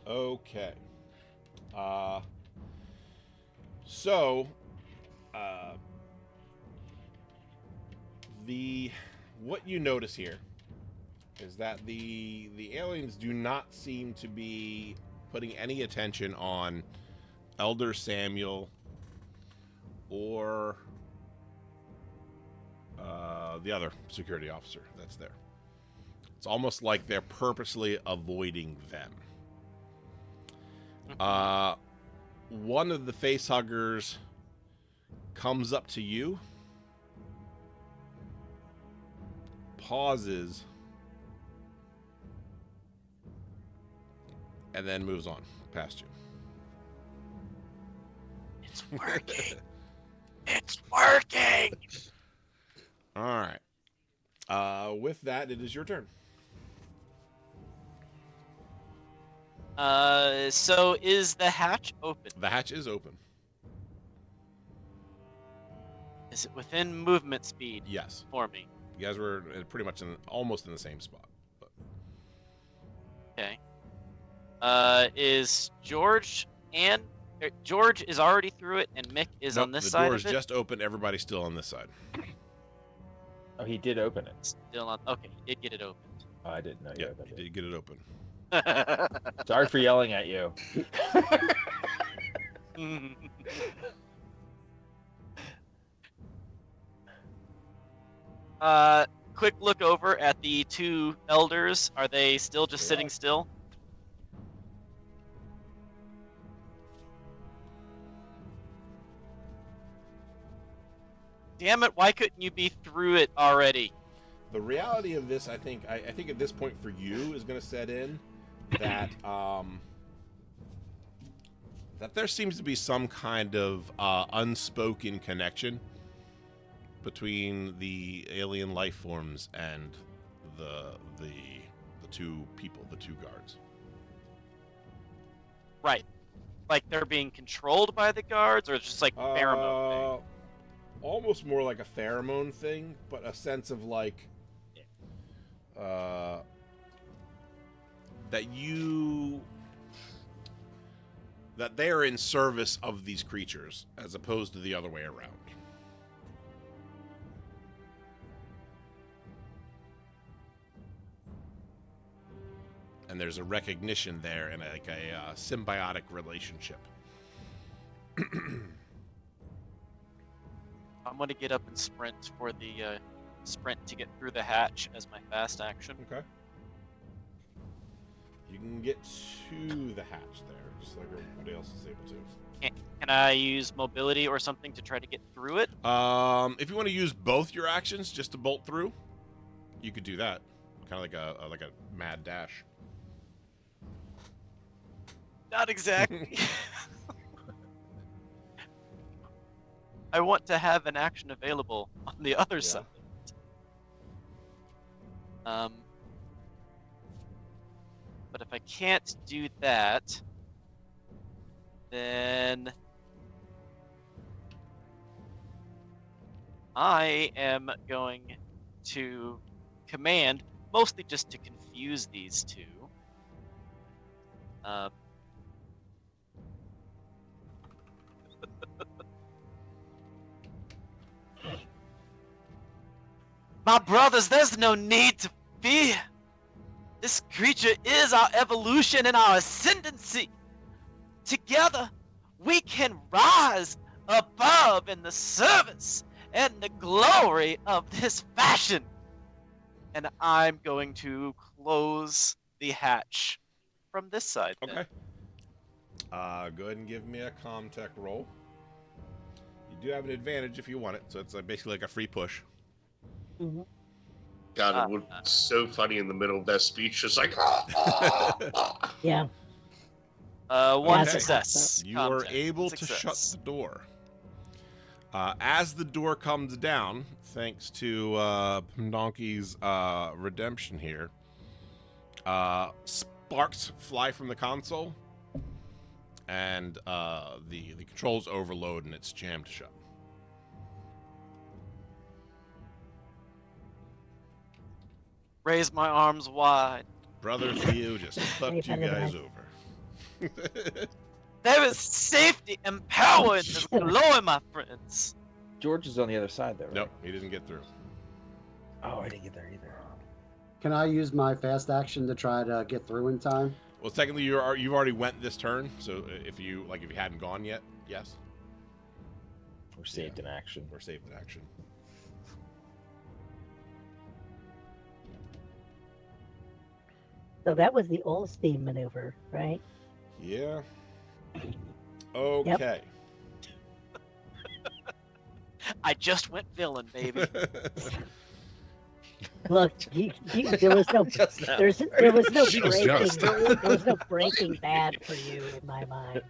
Okay. So, what you notice here is that the aliens do not seem to be putting any attention on Elder Samuel or the other security officer that's there. It's almost like they're purposely avoiding them. One of the facehuggers comes up to you, pauses, and then moves on past you. It's working. It's working. All right. With that, it is your turn. So is the hatch open? The hatch is open. Is it within movement speed Yes. for me? You guys were pretty much almost in the same spot. But Okay. Is George George is already through it, and Mick is nope, on this the side door of is it. just open. Everybody's still on this side. Oh, he did open it. Still on. Okay, he did get it opened. Oh, I didn't know. Yeah, opened you it. did get it open. Sorry for yelling at you. Quick look over at the 2 elders. Are they still just sitting still? Damn it! Why couldn't you be through it already? The reality of this, I think at this point for you is going to set in that that there seems to be some kind of unspoken connection between the alien life forms and the 2 people, the 2 guards. Right. Like they're being controlled by the guards, or it's just like pheromone thing? Almost more like a pheromone thing, but a sense of like that they are in service of these creatures as opposed to the other way around. and there's a recognition there and a symbiotic relationship. I'm going to get up and sprint for the sprint to get through the hatch as my fast action. Okay. You can get to the hatch there, just like everybody else is able to. Can I use mobility or something to try to get through it? If you want to use both your actions just to bolt through, you could do that. Kind of like a mad dash. Not exactly. I want to have an action available on the other side. But if I can't do that, then I am going to command, mostly just to confuse these two. My brothers, there's no need to fear. This creature is our evolution and our ascendancy. Together, we can rise above in the service and the glory of this fashion. And I'm going to close the hatch from this side. Okay. Then. Go ahead and give me a Comtech roll. You do have an advantage if you want it, so it's basically like a free push. Mhm. God, it was so funny in the middle of that speech, just like, Yeah. One Okay. success. You are Comtech. able to Success. shut the door. As the door comes down, thanks to Donkey's redemption here, sparks fly from the console, and the controls overload and it's jammed shut. Raise my arms wide. Brother Theo just fucked you guys over. There is safety and power in this glory, my friends. George is on the other side, though, right? Nope, he didn't get through. Oh, I didn't get there either. Can I use my fast action to try to get through in time? Well, technically, you've already went this turn, so if you hadn't gone yet, yes, We're saved in action. we're saved in action. So that was the old steam maneuver, right? Yeah. Okay. I just went villain, baby. Look, there was no Just now. there was no She was breaking just. there was no breaking bad for you in my mind.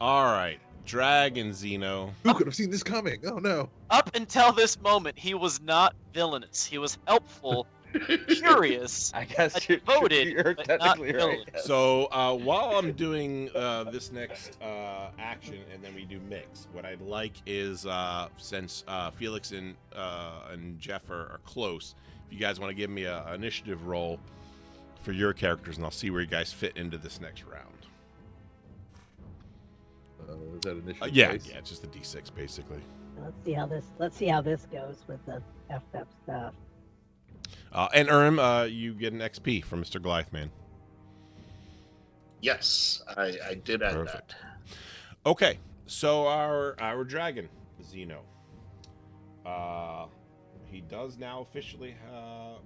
All right, Dragon Xeno. Who could have seen this coming? Oh no. Up until this moment, he was not villainous. He was helpful, curious, I guess devoted, you're but not technically right. villainous. So while I'm doing this next action, and then we do mix, what I'd like is since Felix and Jeff are close, if you guys want to give me an initiative roll for your characters, and I'll see where you guys fit into this next round. Is that initial? Yeah, dice? it's just a D6 basically. Let's see how this goes with the FF stuff. And you get an XP from Mr. Glytheman. yes, I did add Perfect. Okay, so our dragon, Xeno. He does now officially have.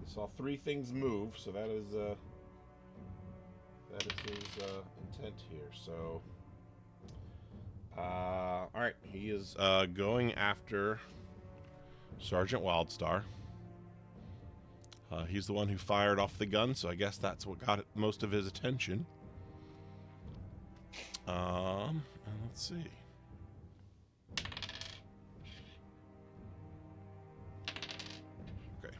He saw 3 things move, so that is his intent here. So, all right, he is going after Sergeant Wildstar. He's the one who fired off the gun, so I guess that's what got most of his attention. And let's see. Okay.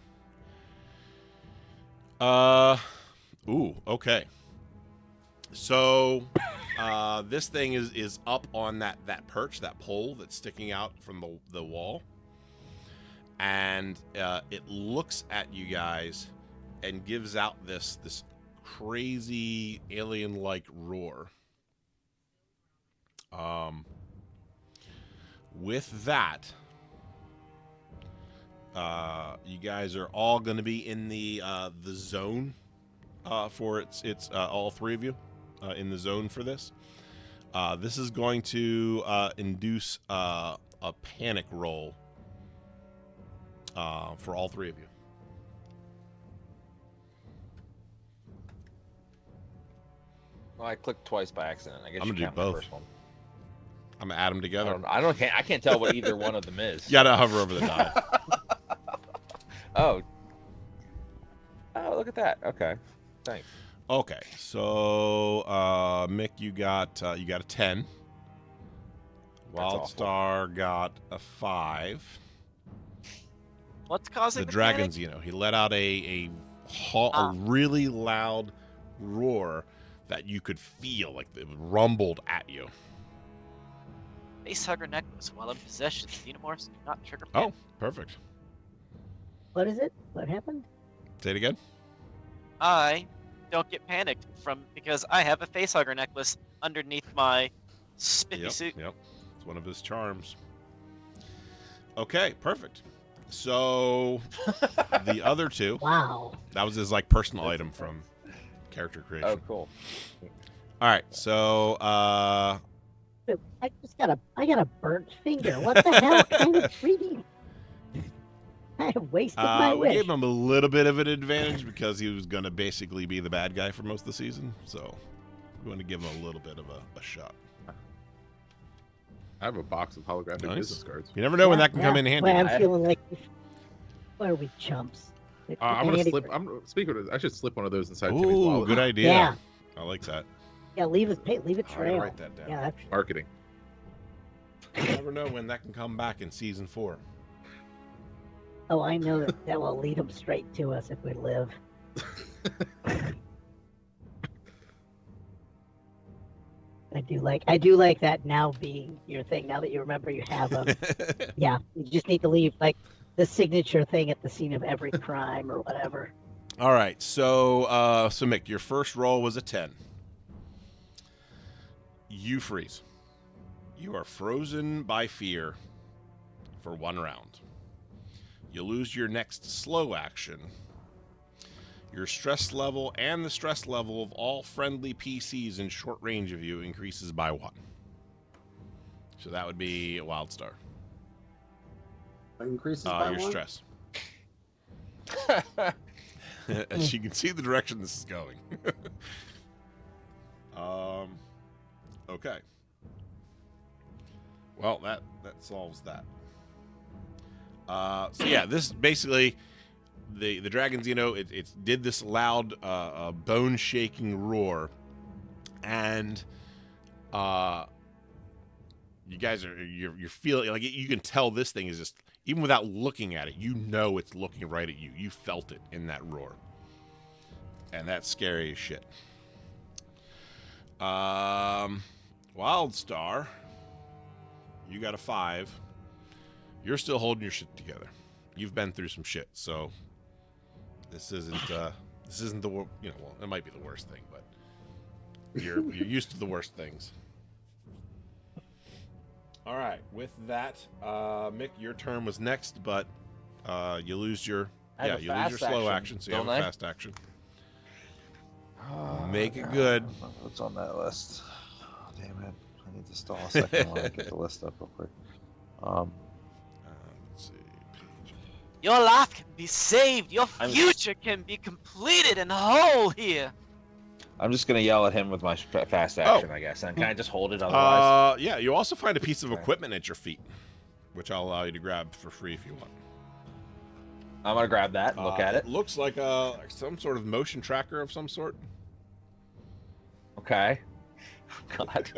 Okay. So, this thing is up on that perch, that pole that's sticking out from the wall. And it looks at you guys and gives out this crazy alien-like roar. With that, You guys are all going to be in the zone for it's all three of you in the zone for this. This is going to induce a panic roll for all three of you. Well, I clicked twice by accident. I guess I'm you gonna do count my both. first one. I'm gonna add them together. I can't tell what either one of them is. You gotta hover over the die. Oh, look at that. Okay, thanks. Okay, so Mick, you got a 10. Wildstar got a 5. What's causing The the dragons, panic? he let out a really loud roar that you could feel, like it rumbled at you. Facehugger necklace. While in possession, xenomorphs do not trigger Oh, panic. perfect. What is it? What happened? Say it again. I don't get panicked because I have a facehugger necklace underneath my spiffy suit. Yep. It's one of his charms. Okay, perfect. So the other two, Wow. that was his like personal item from character creation. Oh, cool. All right, so I got a burnt finger. What the hell kind of treating? I have wasted my we wish. gave him a little bit of an advantage because he was going to basically be the bad guy for most of the season. So we want to give him a little bit of a shot. I have a box of holographic Nice. business cards. You never know when that can come in handy. Well, I'm feeling like, what are we, chumps? I'm gonna Andy- slip. Speaking of, I should slip one of those inside Timmy's Ooh, wallet. good idea. Yeah. I like that. Yeah, leave a I'm gonna trail. write that down. Yeah, that's Marketing. You never know when that can come back in season 4. Oh, I know that will lead them straight to us if we live. I do like that now being your thing. Now that you remember you have them, yeah, you just need to leave like the signature thing at the scene of every crime or whatever. All right, so Mick, your first roll was a 10. You freeze. You are frozen by fear for 1 round. You lose your next slow action. Your stress level and the stress level of all friendly PCs in short range of you increases by 1. So that would be a Wildstar. Increases by Your 1? stress. As you can see the direction this is going. Okay. Well, that solves that. So yeah, this basically the dragons. It did this loud, bone-shaking roar, and you guys you're feeling like you can tell this thing is just, even without looking at it, it's looking right at you. You felt it in that roar, and that's scary as shit. Wildstar, you got a 5. You're still holding your shit together. You've been through some shit, so this isn't the well, it might be the worst thing, but you're used to the worst things. All right, with that, Mick, your turn was next, but you lose your slow action, so you have a fast action. Make it good. What's on that list? Oh, damn it! I need to stall a second while I get the list up real quick. Let's see. Your life can be saved. Your future can be completed and whole here. I'm just gonna yell at him with my fast action, I guess. And can I just hold it otherwise? Yeah. You also find a piece of equipment at your feet, which I'll allow you to grab for free if you want. I'm gonna grab that and look at it. Looks like some sort of motion tracker of some sort. Okay. God.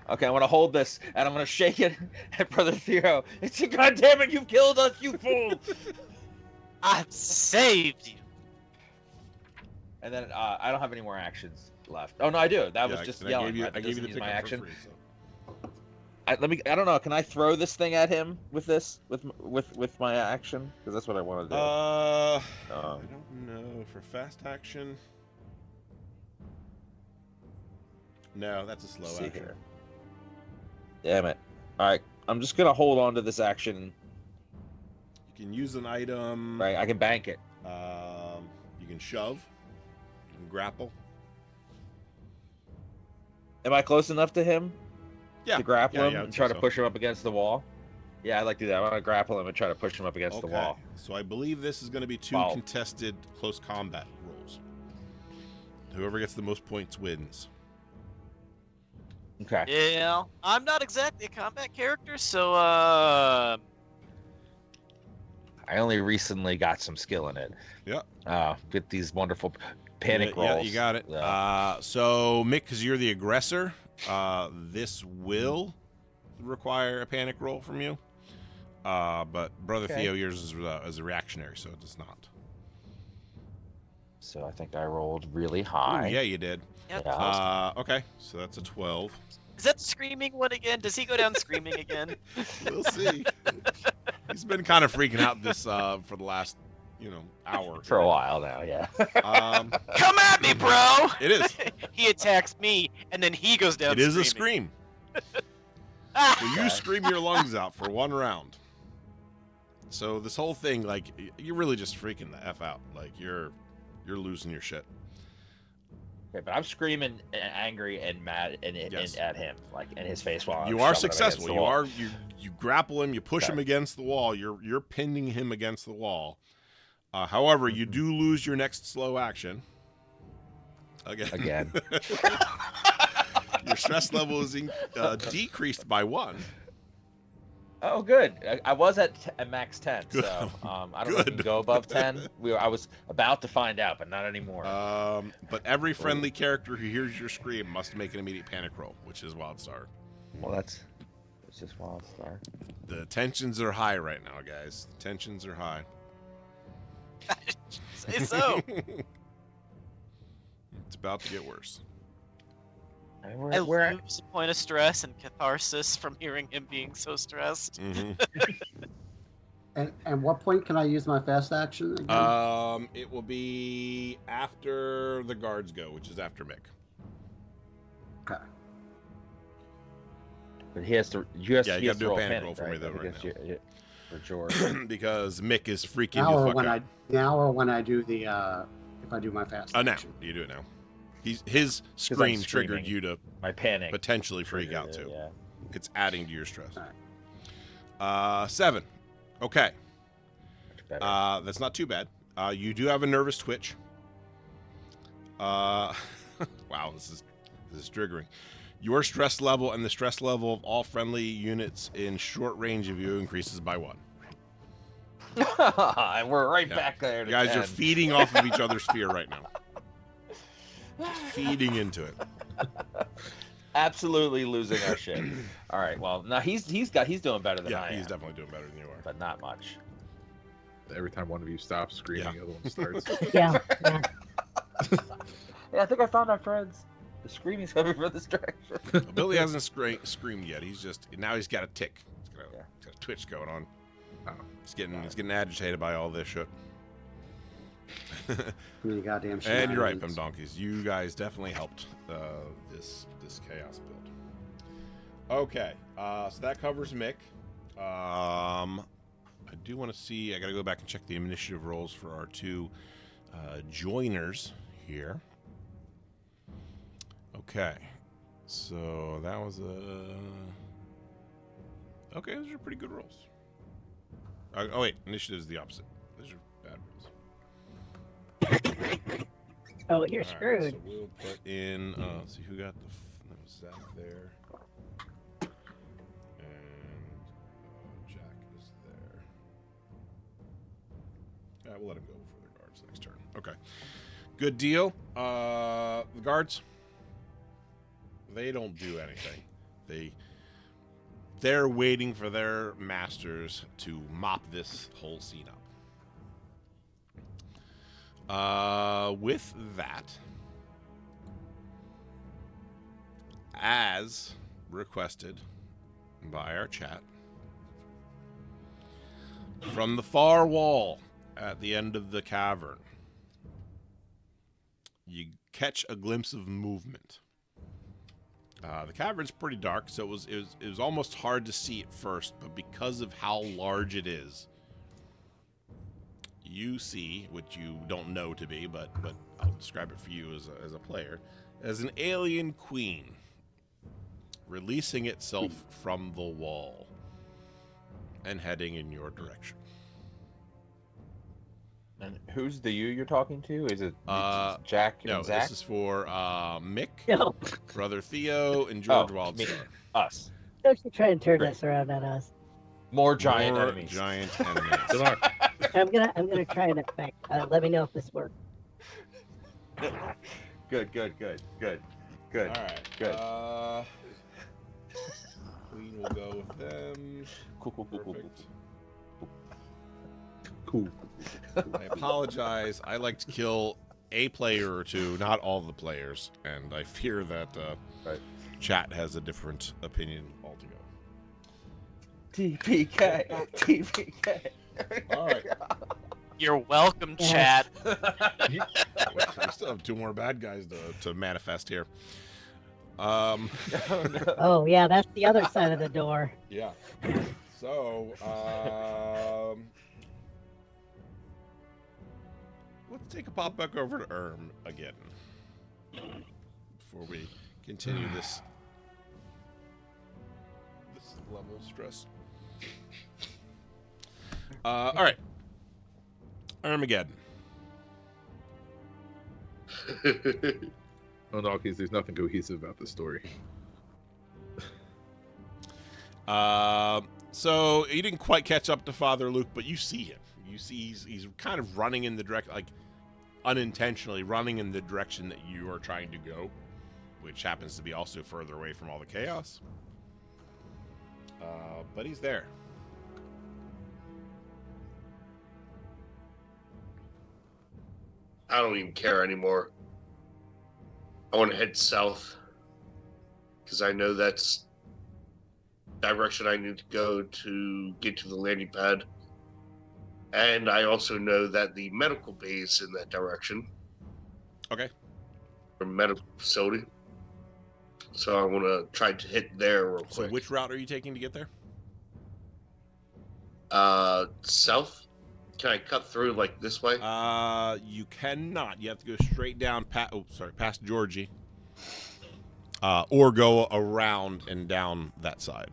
Okay, I'm gonna hold this and I'm gonna shake it at Brother Theo. It's God damn it! You've killed us, you fool! I've saved you. And then I don't have any more actions left. Oh no, I do. That was just yelling. I gave you the my pickup action. for free. So. I don't know. Can I throw this thing at him with this with my action? Because that's what I want to do. I don't know for fast action. No, that's a slow action. Here. Damn it! All right, I'm just gonna hold on to this action can use an item. Right, I can bank it. You can shove. You can grapple. Am I close enough to him Yeah. to grapple him I and would try say to so. push him up against the wall? Yeah, I'd like to do that. I want to grapple him and try to push him up against the wall. So I believe this is going to be 2 Wow. contested close combat rolls. Whoever gets the most points wins. Okay. Yeah, I'm not exactly a combat character, so I only recently got some skill in it. Yeah. Get these wonderful panic rolls. Yeah, you got it. So Mick, because you're the aggressor, this will require a panic roll from you. But Brother Okay. Theo, yours is a reactionary, so it does not. So I think I rolled really Ooh, high. yeah, you did. Yep. Okay, so that's a 12. Is that the screaming one again? Does he go down screaming again? We'll see. He's been kind of freaking out this for the last, hour. For a while now, yeah. Come at me, bro! It is. He attacks me, and then he goes down It is a screaming. scream. Ah! So you scream your lungs out for 1 round. So this whole thing, like, you're really just freaking the F out. Like, you're losing your shit. Okay, but I'm screaming angry and mad and Yes. at him, like in his face while I'm You are shoving him against successful. the You wall. are you grapple him, you push Okay. him against the wall. You're pinning him against the wall. However, you do lose your next slow action. Again. Your stress level is decreased by 1. Oh, good. I was at max 10, Good. so I don't know if we can go above 10. I was about to find out, but not anymore. But every friendly character who hears your scream must make an immediate panic roll, which is Wildstar. Well, that's just Wildstar. The tensions are high right now, guys. The tensions are high. Say so. It's about to get worse. And I we're lose a point of stress and catharsis from hearing him being so stressed. Mhm. And what point can I use my fast action again? It will be after the guards go, which is after Mick. Okay. But he has to. You have Yeah, he you has gotta do to a panic roll for right? me, though, right Against now. for George. Because Mick is freaking Now you or fuck when up. now or when I do the if I do my fast Now. action. You do it now. His I'm scream triggered screaming. you to My panic. potentially freak out, triggered too. it, Yeah. It's adding to your stress. Alright. 7. Okay. Much better. That's not too bad. You do have a nervous twitch. Wow, this is triggering. Your stress level and the stress level of all friendly units in short range of you increases by 1. And we're right Yeah. back there. You To guys 10. are feeding off of each other's fear right now. Just feeding into it. Absolutely losing our shit. All right. Well, now he's doing better than Yeah, I he's am, definitely doing better than you are. but not much. Every time one of you stops screaming, the other one starts. Yeah. Yeah, I think I found our friends. The screaming's coming from this direction. Billy hasn't screamed yet. He's got a tick. He's got a twitch going on. Oh. He's getting agitated by all this shit. You goddamn And you're right, shenanigans. Pim Donkeys. You guys definitely helped this chaos build. Okay, so that covers Mick. I do want to see. I got to go back and check the initiative rolls for our 2 joiners here. Okay, so that was okay. Those are pretty good rolls. Oh wait, initiative is the opposite. Those are bad rolls. Oh, you're All right, screwed. so we'll put in. Let's see who got that was Zack there, and Jack is there. We'll let him go before the guards next turn. Okay, good deal. The guards, they don't do anything. They're waiting for their masters to mop this whole scene up. With that, as requested by our chat, from the far wall at the end of the cavern, you catch a glimpse of movement. The cavern's pretty dark, so it was almost hard to see at first, but because of how large it is, you see, which you don't know to be, but I'll describe it for you as a player, as an alien queen releasing itself from the wall and heading in your direction. And who's the you you're talking to? Is it Jack and No, Zack? this is for Mick, No, Brother Theo, and George me. Wildstar. Us. don't you try and turn Great. this around on us. More giant More enemies. giant enemies. Good luck. I'm gonna try and affect. Let me know if this works. Good. All right. Good. Queen will go with them. Cool. Perfect. Cool. I apologize. I like to kill a player or two, not all the players, and I fear that Right. chat has a different opinion altogether. TPK. All right. You're welcome, Yeah. chat. We still have two more bad guys to manifest here. Oh yeah, that's the other side of the door. Yeah. So, let's take a pop back over to Ermaggeddon before we continue this level of stress. All right. Ermaggeddon. Oh, no, because there's nothing cohesive about this story. So you didn't quite catch up to Father Luke, but you see him. You see he's kind of running in the direct, like unintentionally running in the direction that you are trying to go, which happens to be also further away from all the chaos. But he's there. I don't even care anymore. I want to head south because I know that's direction I need to go to get to the landing pad. And I also know that the medical bay is in that direction. Okay. Or medical facility. So I want to try to hit there real So quick. which route are you taking to get there? South? Can I cut through like this way? You cannot. You have to go straight down past Georgie. Or go around and down that side.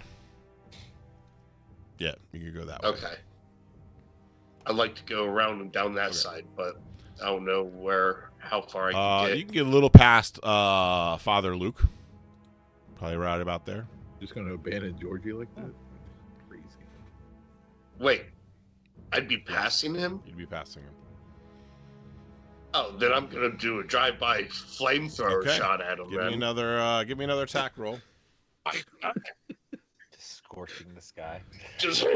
Yeah, you can go that way. Okay. I'd like to go around and down that side, but I don't know how far I can get. You can get a little past Father Luke. Probably right about there. Just gonna abandon Georgie like that? Crazy. Wait, I'd be passing him? You'd be passing him. Oh, then I'm gonna do a drive-by flamethrower Okay. shot at him. Give me another attack roll. Just scorching the sky. Just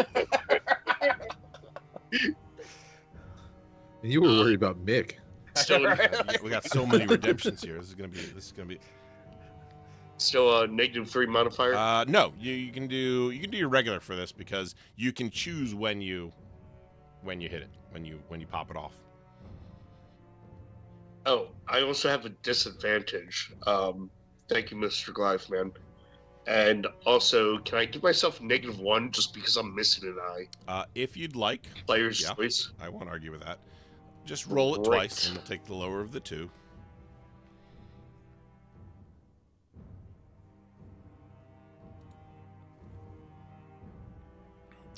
And you were worried about Mick. still, We got so many redemptions here. This is gonna be. still a -3 modifier. No, you can do your regular for this because you can choose when you hit it, when you pop it off. Oh, I also have a disadvantage. Thank you, Mr. Glyphman. And also, can I give myself -1 just because I'm missing an eye? If you'd like, Player's yeah. choice. I won't argue with that. Just roll it Great. twice, and we'll take the lower of the two.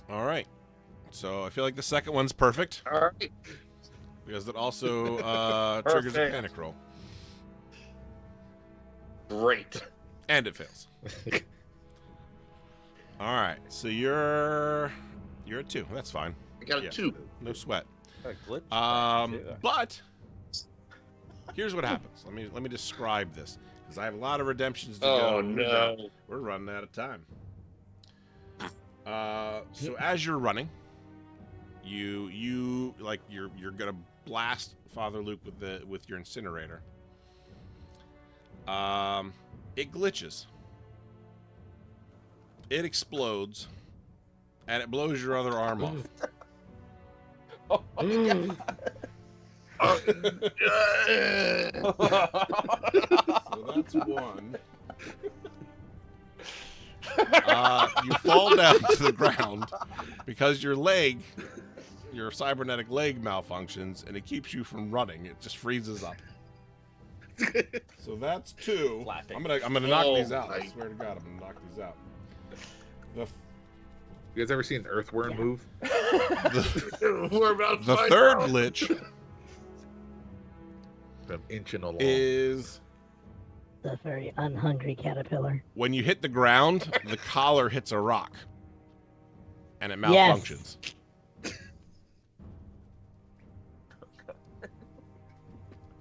All right. So I feel like the second one's perfect All right. because it also triggers a Perfect. panic roll, Great. and it fails. All right. So you're at 2. That's fine. I got a Yeah. 2. No sweat. Got a glitch. But here's what happens. Let me describe this because I have a lot of redemptions to go. Oh, no. We're running out of time. So as you're running, you're gonna blast Father Luke with your incinerator. It glitches. It explodes, and it blows your other arm off. Oh my So that's one. You fall down to the ground because your leg your cybernetic leg malfunctions, and it keeps you from running. It just freezes up. So that's 2. Laughing. I'm gonna knock Oh, these out. I my- swear to God, I'm gonna knock these out. The You guys ever seen an earthworm move? We're about to the find third out. glitch I'm inching along. is The very unhungry caterpillar. when you hit the ground, the collar hits a rock, and it Yes. malfunctions.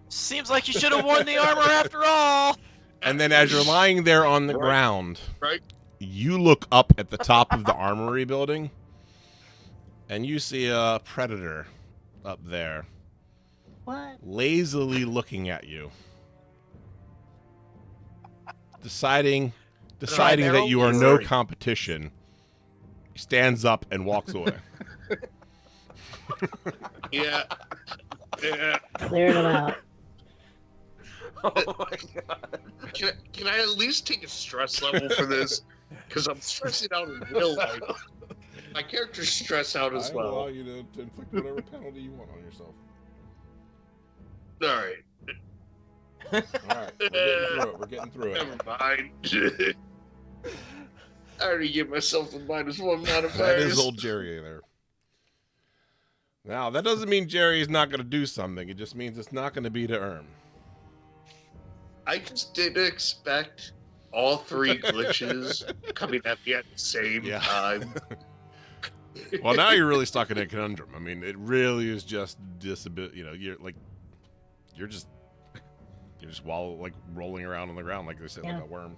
Seems like you should have worn the armor after all. And then as you're lying there on the ground, Right. you look up at the top of the armory building, and you see a predator up there, What? lazily looking at you, deciding that you are no competition. He stands up and walks away. Yeah. Yeah. Clearing them out. Oh my god. Can I at least take a stress level for this? Because I'm stressing out in real life. My character's stressed out as I allow well. you to inflict whatever penalty you want on yourself. All right. All right, we're getting through it. Never mind. I already give myself a -1 That modifiers. is old Jerry there. Now, that doesn't mean Jerry is not going to do something. It just means it's not going to be to Erm. I just didn't expect all 3 glitches coming at me at the same Yeah. time. Well, now you're really stuck in a conundrum. I mean, it really is just disability. You're just while like rolling around on the ground, like they said, Yeah. like a worm.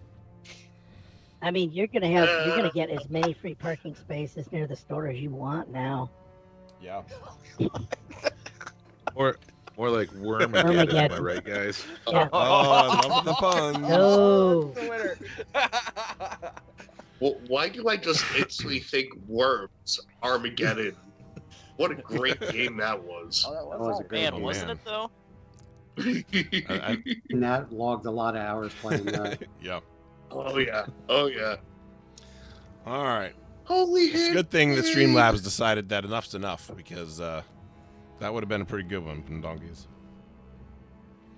I mean, you're gonna get as many free parking spaces near the store as you want now. Yeah. Or more like Wormageddon, am I Armageddon. right, guys? Yeah. Oh, I love the puns. Oh, The winner. Well, why do I just instantly think Worms, Armageddon? What a great game that was. That was a great Man, Oh, game. wasn't man. it though? Nat logged a lot of hours playing that. Yeah. Oh yeah. Oh yeah. All right. Holy It's a heck, good thing that man. Streamlabs decided that enough's enough, because that would have been a pretty good one from Donkeys.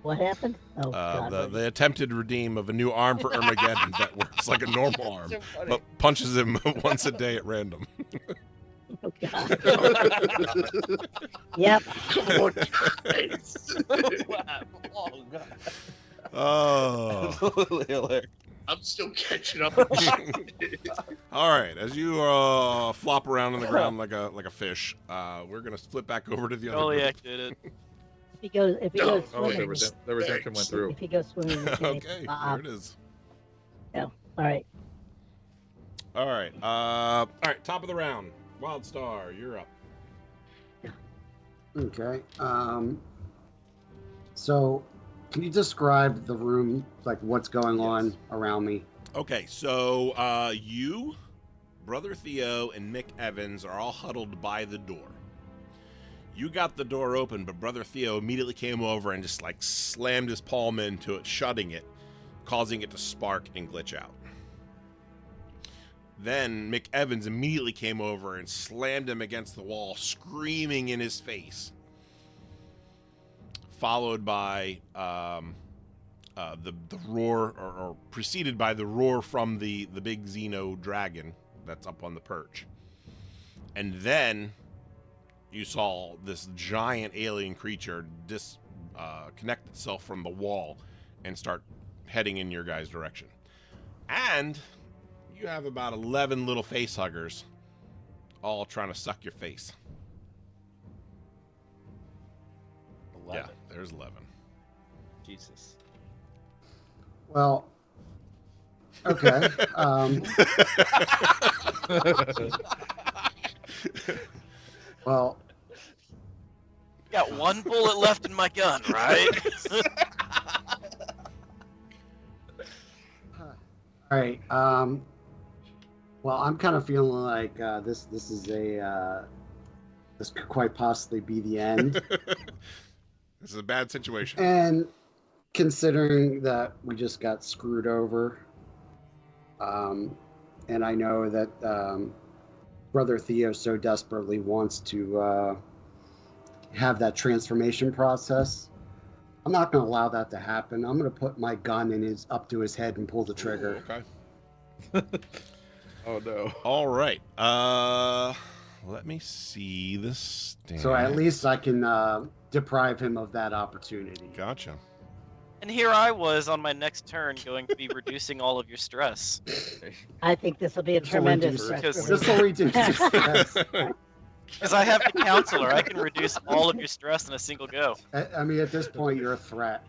what happened? Oh God! The attempted redeem of a new arm for Ermaggeddon that works like a normal arm, So funny. but punches him once a day at random. Oh God! Yep. Come on, guys. Oh god. Oh. Absolutely hilarious. I'm still catching up. All right, as you flop around on the ground like a fish, we're gonna flip back over to the other group. Goliath did it. If he goes No. Oh, swimming, the redemption went through. if he goes swimming, he can Okay, there Bob. it is. All right. All right, top of the round. Wildstar, you're up. Okay. So, can you describe the room, like what's going on around me? Okay, so you, Brother Theo, and Mick Evans are all huddled by the door. You got the door open, but Brother Theo immediately came over and just like slammed his palm into it, shutting it, causing it to spark and glitch out. Then Mick Evans immediately came over and slammed him against the wall, screaming in his face. Followed by the roar, or preceded by the roar from the big Xeno dragon that's up on the perch. And then you saw this giant alien creature disconnect itself from the wall and start heading in your guys' direction. And you have about 11 little face huggers all trying to suck your face. 11. Yeah, there's 11. Jesus. Well, okay. Well, Got one bullet left in my gun, right? all right. Well, I'm kind of feeling like this is this could quite possibly be the end. This is a bad situation. And considering that we just got screwed over, and I know that brother Theo so desperately wants to have that transformation process, I'm not going to allow that to happen. I'm going to put my gun up to his head and pull the trigger. Ooh, okay. Oh no. All right. Let me see this. So at least I can deprive him of that opportunity. Gotcha. And here I was on my next turn going to be reducing all of your stress. I think this will be a This will tremendous reduce- stress. This will reduce your stress. Because I have the counselor, I can reduce all of your stress in a single go. I mean, at this point, you're a threat.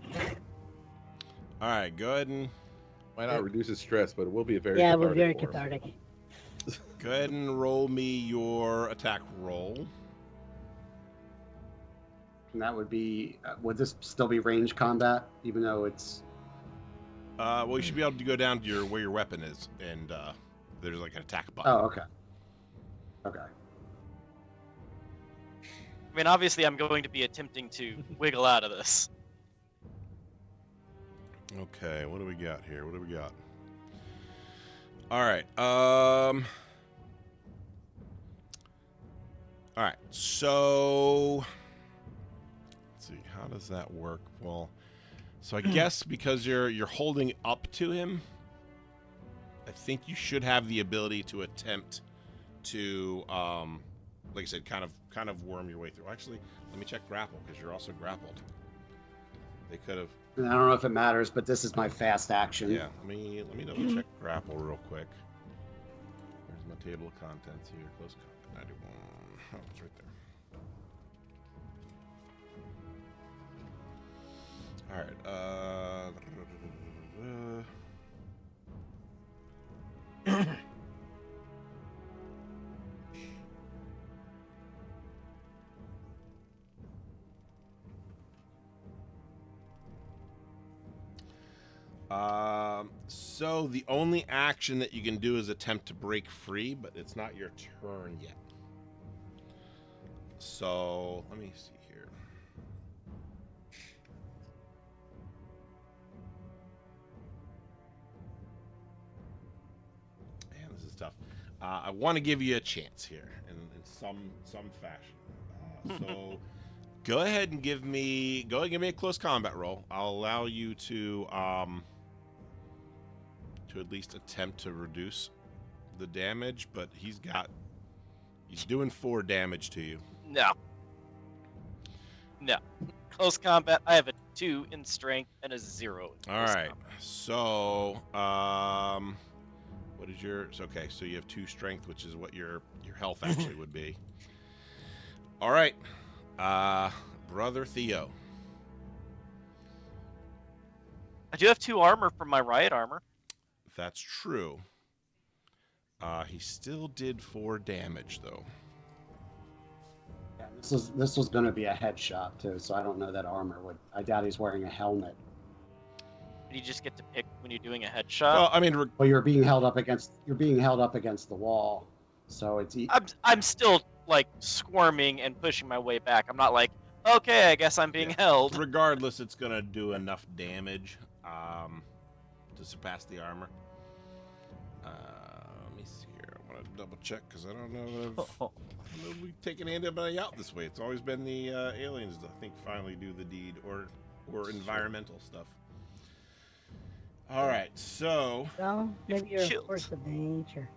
All right, go ahead and Might not reduce his stress, but it will be a very Yeah, we're cathartic very for him. cathartic. go ahead and roll me your attack roll. And that would be, would this still be range combat, even though it's... Well, you should be able to go down to where your weapon is, and there's like an attack button. Oh, okay. Okay. I mean, obviously, I'm going to be attempting to wiggle out of this. Okay, what do we got here? What do we got? All right. All right. So let's see. How does that work? Well, so I guess because you're holding up to him, I think you should have the ability to attempt to, like I said, kind of worm your way through. Actually, let me check grapple because you're also grappled. They could have. And I don't know if it matters, but this is my fast action. Yeah, let me double check grapple real quick. Where's my table of contents here? Close combat 91. Oh, it's right there. All right. So the only action that you can do is attempt to break free, but it's not your turn yet. So let me see here. Man, this is tough. I want to give you a chance here in some fashion. So go ahead and give me a close combat roll. I'll allow you to at least attempt to reduce the damage, but he's doing 4 damage to you. No. Close combat, I have a 2 in strength and a 0 in All close right. combat. So, what is yours? Okay, so you have 2 strength, which is what your health actually would be. All right. Brother Theo. I do have 2 armor from my riot armor. That's true. He still did 4 damage, though. Yeah, this was going to be a headshot, too, so I don't know that armor would... I doubt he's wearing a helmet. You just get to pick when you're doing a headshot. Well, I mean, Well, you're being held up against the wall, so it's... I'm still, like, squirming and pushing my way back. I'm not like, okay, I guess I'm being held. regardless, it's going to do enough damage to surpass the armor. Let me see here. I want to double check because I don't know if we've taken anybody out this way. It's always been the aliens that I think finally do the deed or environmental stuff. All right, so Well, maybe you're a Killed. force of nature.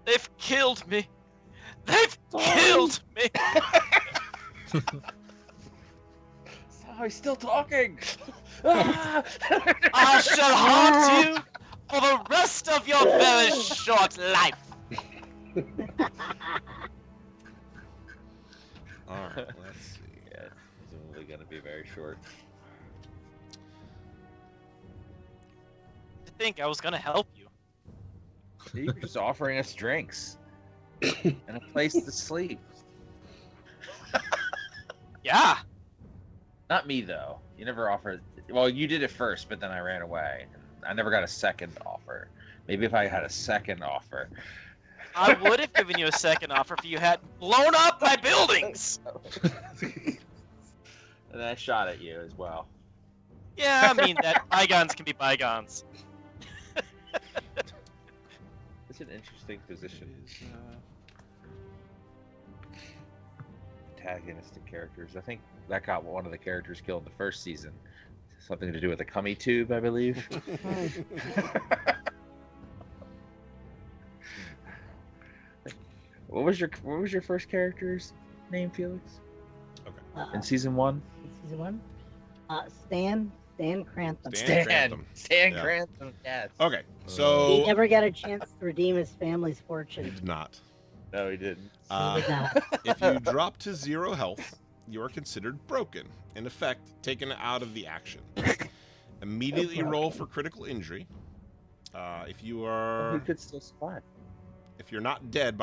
They've killed me. They've killed me. Oh, he's still talking. I shall haunt you for the rest of your very short life. all right, let's see. Yeah, it's only gonna be very short. To think I was gonna help you. You were just offering us drinks and a place to sleep. Yeah. Not me though. You never offered. Well, you did it first, but then I ran away. I never got a second offer. Maybe if I had a second offer. I would have given you a second offer if you had blown up my buildings. And then I shot at you as well. Yeah, I mean that bygones can be bygones. It's an interesting position. antagonistic characters. I think that got one of the characters killed in the first season. Something to do with the cummy tube, I believe. What was your first character's name, Felix? In season 1? Season 1? Stan Crantham. Stan Crantham. Stan Yeah. Crantham, yes. Okay, so He never got a chance to redeem his family's he fortune. did not. No, he didn't. He did not. If you drop to 0 health, you are considered broken. In effect, taken out of the action. Immediately roll for critical injury. If you He are, could still survive. if you're not dead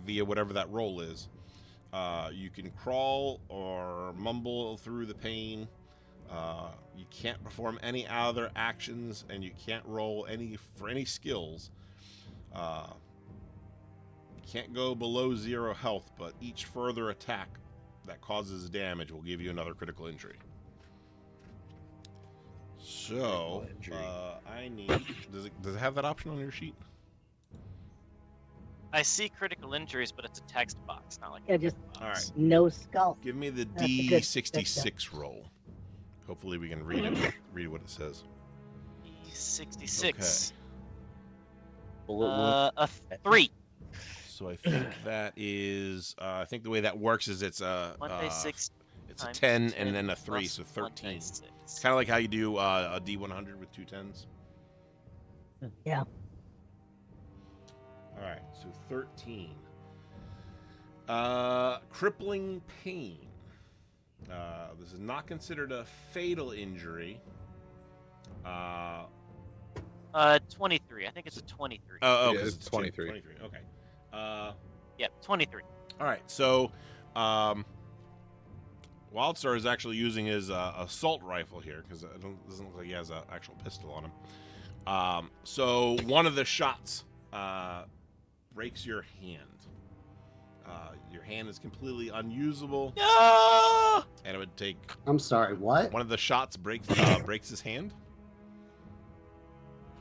via whatever that roll is, you can crawl or mumble through the pain. You can't perform any other actions, and you can't roll for any skills. You can't go below 0 health, but each further attack that causes damage will give you another critical injury. So, I need. Does it have that option on your sheet? I see critical injuries, but it's a text box, not like Yeah, just All right. no skull. Give me the That's a good- D66 roll. Hopefully, we can read it. Read what it says. 66. Bullet A 3. So I think that is. I think the way that works is it's a. 1d6 It's a times 10 10 and then a 3, plus so 13. 1d6. It's kind of like how you do a D100 with 2 10s. Yeah. All right, so 13. Crippling pain. This is not considered a fatal injury. 23. I think it's a 23. Oh, Yeah, 'cause it's 23. 23. Okay. Yeah, 23. All right, so Wildstar is actually using his assault rifle here because it doesn't look like he has an actual pistol on him. So one of the shots breaks your hand. Your hand is completely unusable, No! and it would take I'm sorry, what? one of the shots breaks his hand.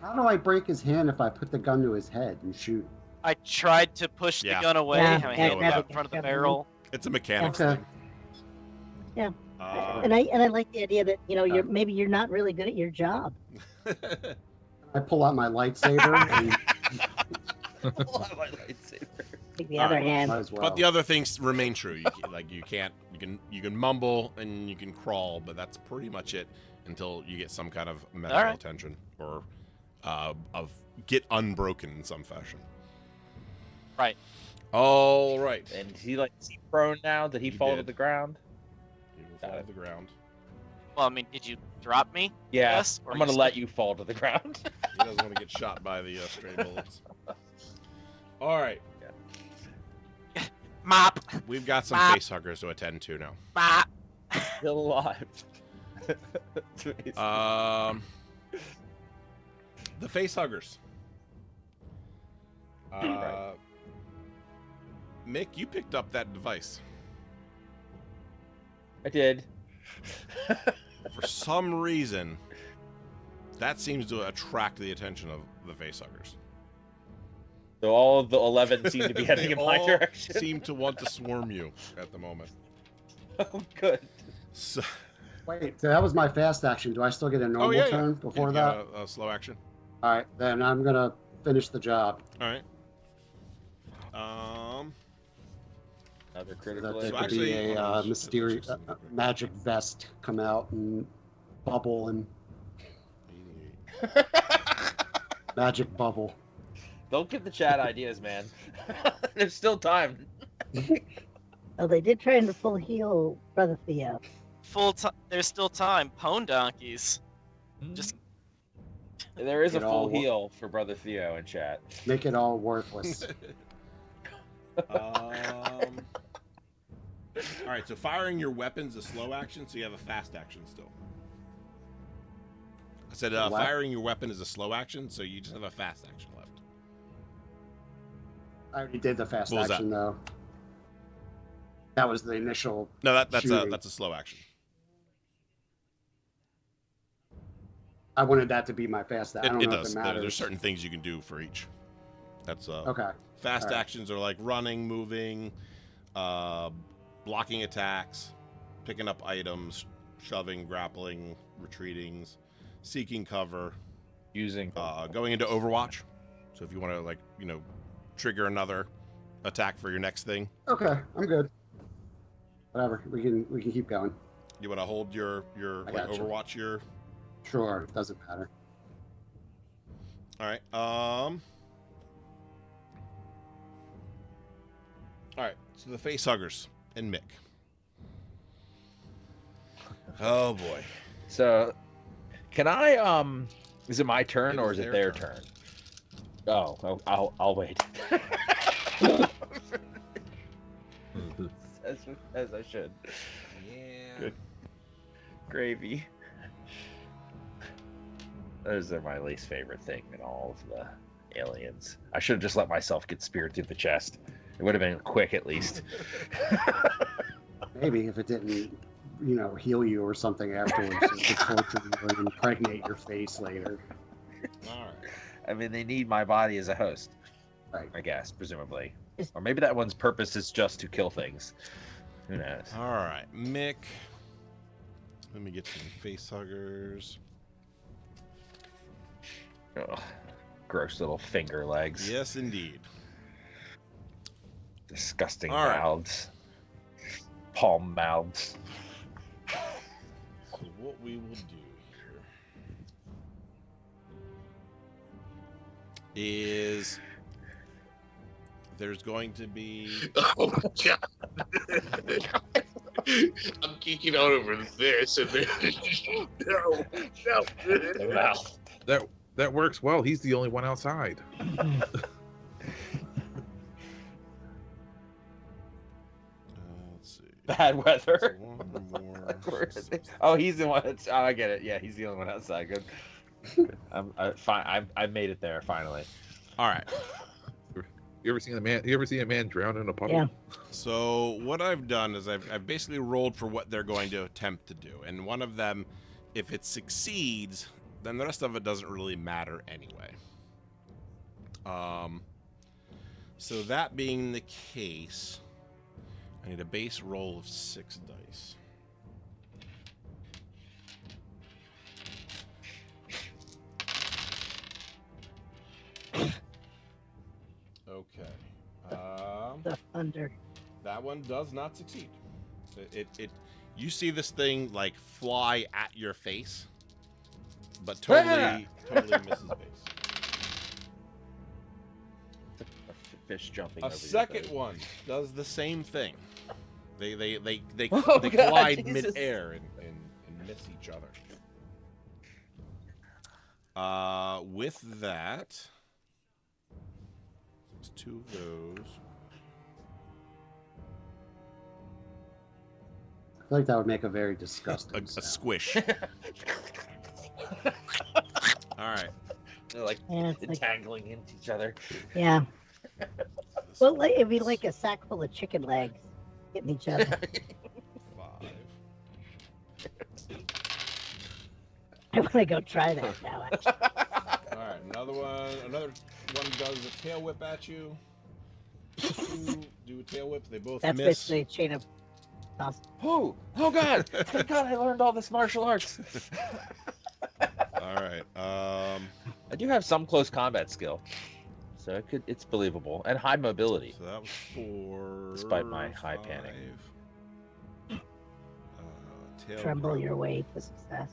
How do I break his hand if I put the gun to his head and shoot? I tried to push Yeah. the gun away. Yeah, and I had yeah, it yeah. in front of the barrel. It's a mechanics Okay. thing. Yeah. Uh, And I like the idea that you're maybe you're not really good at your job. I pull out my lightsaber and My lightsaber. Take the All other right. hand. might as well. But the other things remain true. You can mumble and you can crawl, but that's pretty much it until you get some kind of medical right. attention or of get unbroken in some fashion. Right. All right. And is he prone now? Did he fall to did. the ground? He will Got fall it. to the ground. Well, I mean, did you drop me? Yeah. Yes, or I'm gonna you let still- you fall to the ground. He doesn't want to get shot by the stray bullets. All right. Mop. We've got some Mop. face huggers to attend to now. Mop. Still alive. The face huggers. Right. Mick, you picked up that device. I did. For some reason, that seems to attract the attention of the face huggers. So all of the 11 seem to be heading They in my all direction. seem to want to swarm you at the moment. Oh, good. So, Wait, so that was my fast action. Do I still get a normal turn before You've that? got a slow action. All right, then I'm gonna finish the job. All right. Another So critical that So there hit. could be actually- a mysterious magic vest come out and bubble and magic bubble. Don't give the chat ideas, man. There's still time. Oh, they did try and full heal Brother Theo. Full time. There's still time. Pwn donkeys. Just There is a It all full wo- heal for Brother Theo in chat. Make it all worthless. All right, so firing your weapon's a slow action, so you have a fast action still. I said What? firing your weapon is a slow action, so you just have a fast action left. I already did the fast What was that? action though. That was the initial. No, that's Shooting. a slow action. I wanted that to be my fast. I don't It know does. if it There's matters. certain things you can do for each. That's Okay. fast Alright. actions are like running, moving, blocking attacks, picking up items, shoving, grappling, retreating, seeking cover, Using going into Overwatch. So if you want to, like, you know, trigger another attack for your next thing. Okay, I'm good. Whatever. We can keep going. You want to hold your I like, gotcha. Overwatch your. Sure, doesn't matter. All right. All right. So the facehuggers and Mick. Oh boy. So, can I? Is it my turn It or is is it their their turn. turn? Oh, I'll wait. as I should. Yeah. Good. Gravy. Those are my least favorite thing in all of the aliens. I should have just let myself get speared through the chest. It would have been quick at least. Maybe if it didn't, heal you or something afterwards, it could torture you or impregnate your face later. All right. I mean, they need my body as a host. Right. I guess, presumably. Or maybe that one's purpose is just to kill things. Who knows? All right, Mick. Let me get some facehuggers. Ugh. Gross little finger legs. Yes, indeed. Disgusting All right. mouths. Palm mouths. So what we will do here is there's going to be Oh my god. I'm geeking out over this and then no. The mouth. That works well. He's the only one outside. let's see. Bad weather. So one more. Where is it? Oh, he's the one that's. Oh, I get it. Yeah, he's the only one outside. Good. Fine. I made it there finally. All right. You ever seen a man drown in a puddle? Yeah. So what I've done is I've basically rolled for what they're going to attempt to do, and one of them, if it succeeds, then the rest of it doesn't really matter anyway. So that being the case, I need a base roll of 6 dice. Okay. The thunder. That one does not succeed. You see this thing like fly at your face, but totally misses base. Fish jumping. A over your second face. one does the same thing. They Oh, God, collide Jesus. midair and miss each other. With that, it's 2 of those. I feel like that would make a very disgusting A sound. squish. All right. They're like Yeah, it's like, entangling into each other. yeah. This Well, one it'd be is like a sack full of chicken legs hitting each other. 5. I want to go try that now. Actually. All right, another one does a tail whip at you. 2 do a tail whip. They both That's miss. basically a chain of toss. Oh God! Thank God I learned all this martial arts. All right. I do have some close combat skill, so it's believable and high mobility. So that was 4. Despite my high panic. 5. Tail Tremble grab. your way to success.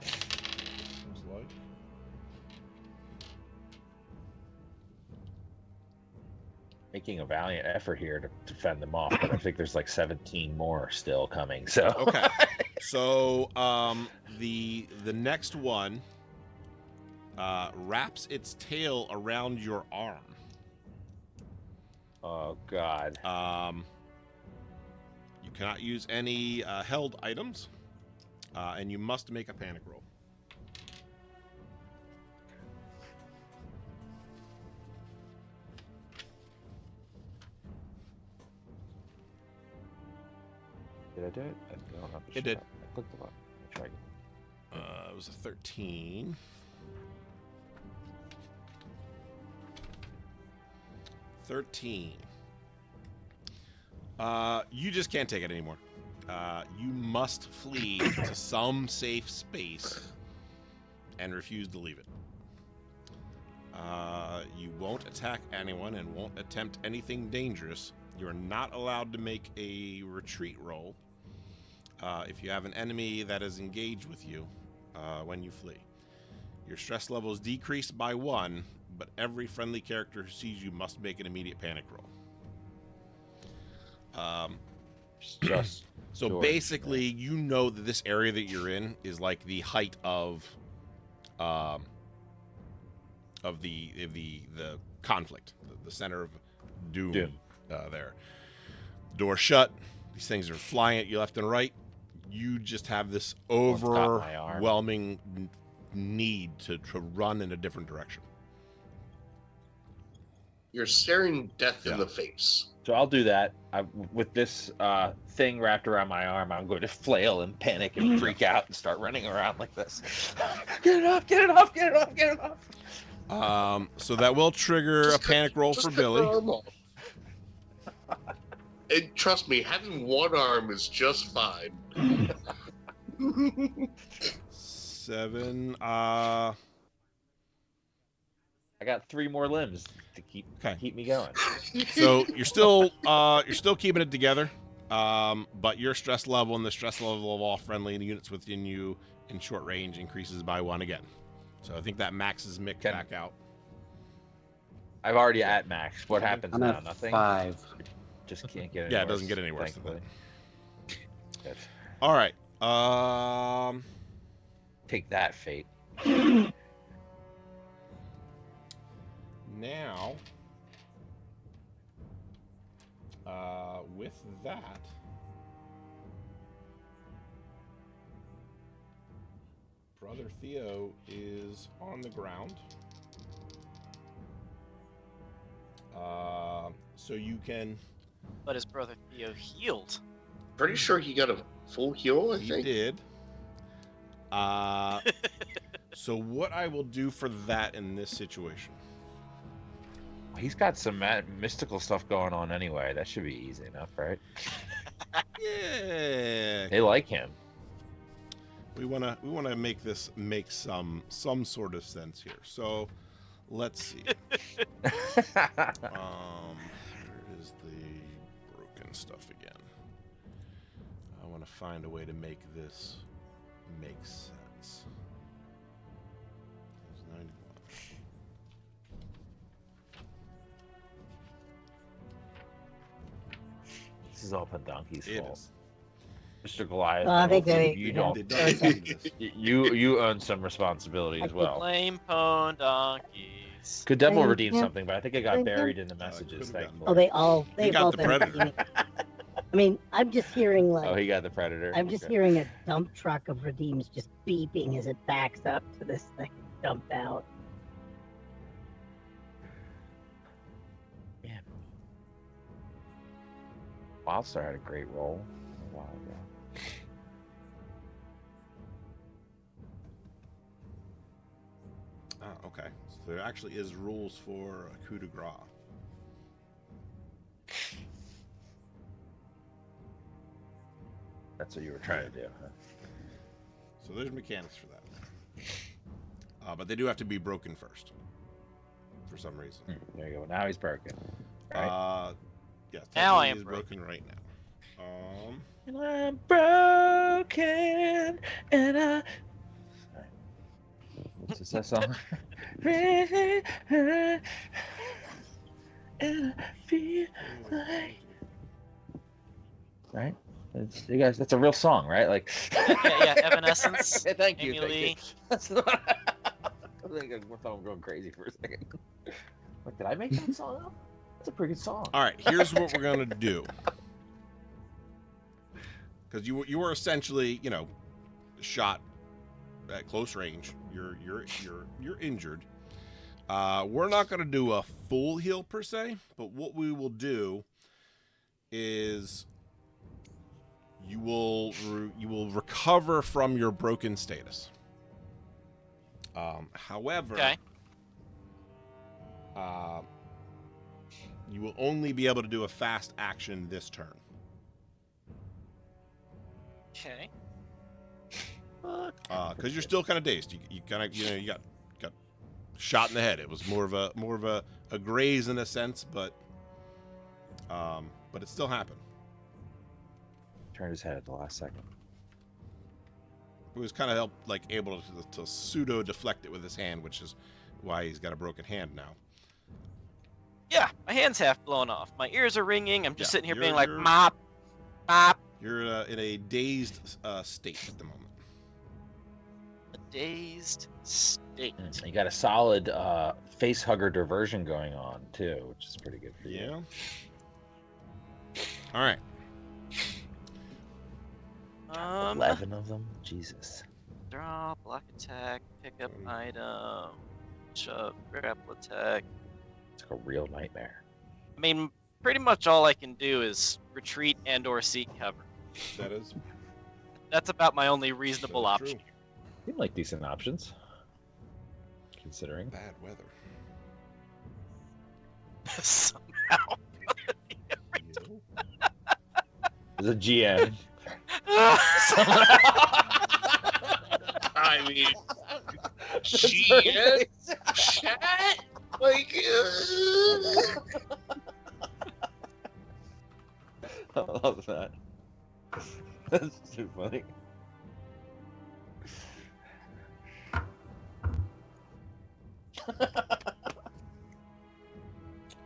Seems like. Making a valiant effort here to defend them off, but I think there's like 17 more still coming. So Okay. So the next one wraps its tail around your arm. Oh God. You cannot use any held items, and you must make a panic roll. Did I do it? I don't know. It did. I clicked the button. Try again. It was a 13. 13. You just can't take it anymore. You must flee to some safe space and refuse to leave it. You won't attack anyone and won't attempt anything dangerous. You are not allowed to make a retreat roll if you have an enemy that is engaged with you when you flee. Your stress level is decreased by 1, but every friendly character who sees you must make an immediate panic roll. So Sure. basically, you know that this area that you're in is like the height of the conflict, the center of doom. There, door shut. These things are flying at you left and right. You just have this overwhelming need to run in a different direction. You're staring death in the face. So I'll do that. With this thing wrapped around my arm, I'm going to flail and panic and freak out and start running around like this. Get it off! Get it off! Get it off! Get it off! So that will trigger a panic roll for Billy. And trust me, having one arm is just fine. 7. I got 3 more limbs to keep me going. So you're still keeping it together, but your stress level and the stress level of all friendly units within you in short range increases by 1 again. So I think that maxes Mick back out. I've already at max. What happens I'm now? at Nothing. 5. Just can't get any Yeah, worse, it doesn't get any worse than thankfully. that. Good. All right. Take that, fate. Now, with that, Brother Theo is on the ground. So you can. But his brother Theo healed. Pretty sure he got a full heal, I He think. did. So what I will do for that in this situation. He's got some mystical stuff going on anyway. That should be easy enough, right? Yeah. They like him. We wanna make this make some sort of sense here. So let's see. Where is the broken stuff again? I want to find a way to make this make sense. There's 91. This is all Pendonkey's It fault. is. Mr. Goliath. I think you don't. It does do this. You own some responsibility as well. Blame pwn donkeys. Could Devil Thank redeem you. something, but I think it got Thank you. buried in the could've messages. gotten Thankfully. Oh, they got both the been Predator. redeeming. I mean, I'm just hearing like Oh, he got the Predator. I'm just Okay. hearing a dump truck of redeems just beeping as it backs up to this thing dumped out. Man. Wildstar had a great role a while ago. Okay. So there actually is rules for a coup de grace. That's what you were trying to do, huh? So there's mechanics for that. But they do have to be broken first, for some reason. There you go. Now he's broken. Right? Yes. Now I technically am he's broken right now. And I'm broken, and I. Sorry. What's that song? And I feel like. Right? You guys, that's a real song, right? Like. Yeah, Evanescence. Yeah, thank you. Amy Thank you. Lee. That's not. I think I'm going crazy for a second. Like, did I make that song up? That's a pretty good song. All right. Here's what we're gonna do. Because you were essentially, shot at close range. You're injured. We're not going to do a full heal per se, but what we will do is you will recover from your broken status. However, Okay. you will only be able to do a fast action this turn. Okay. Because you're still kind of dazed. You kind of, you got shot in the head. It was more of a graze in a sense, but it still happened. Turned his head at the last second. He was kind of able to pseudo deflect it with his hand, which is why he's got a broken hand now. Yeah, my hand's half blown off. My ears are ringing. I'm just sitting here being like, you're- mop, mop. You're in a dazed state at the moment. A dazed state. You got a solid face hugger diversion going on too, which is pretty good for you. Yeah. All right. 11 of them. Jesus. Draw, block attack, pick up item, shove, grapple attack. It's like a real nightmare. I mean, pretty much all I can do is retreat and or seek cover. That is. That's about my only reasonable that is option. true. Seem like decent options, considering. Bad weather. Somehow. As a GM. I mean, shit, chat, like, I love that. That's too funny.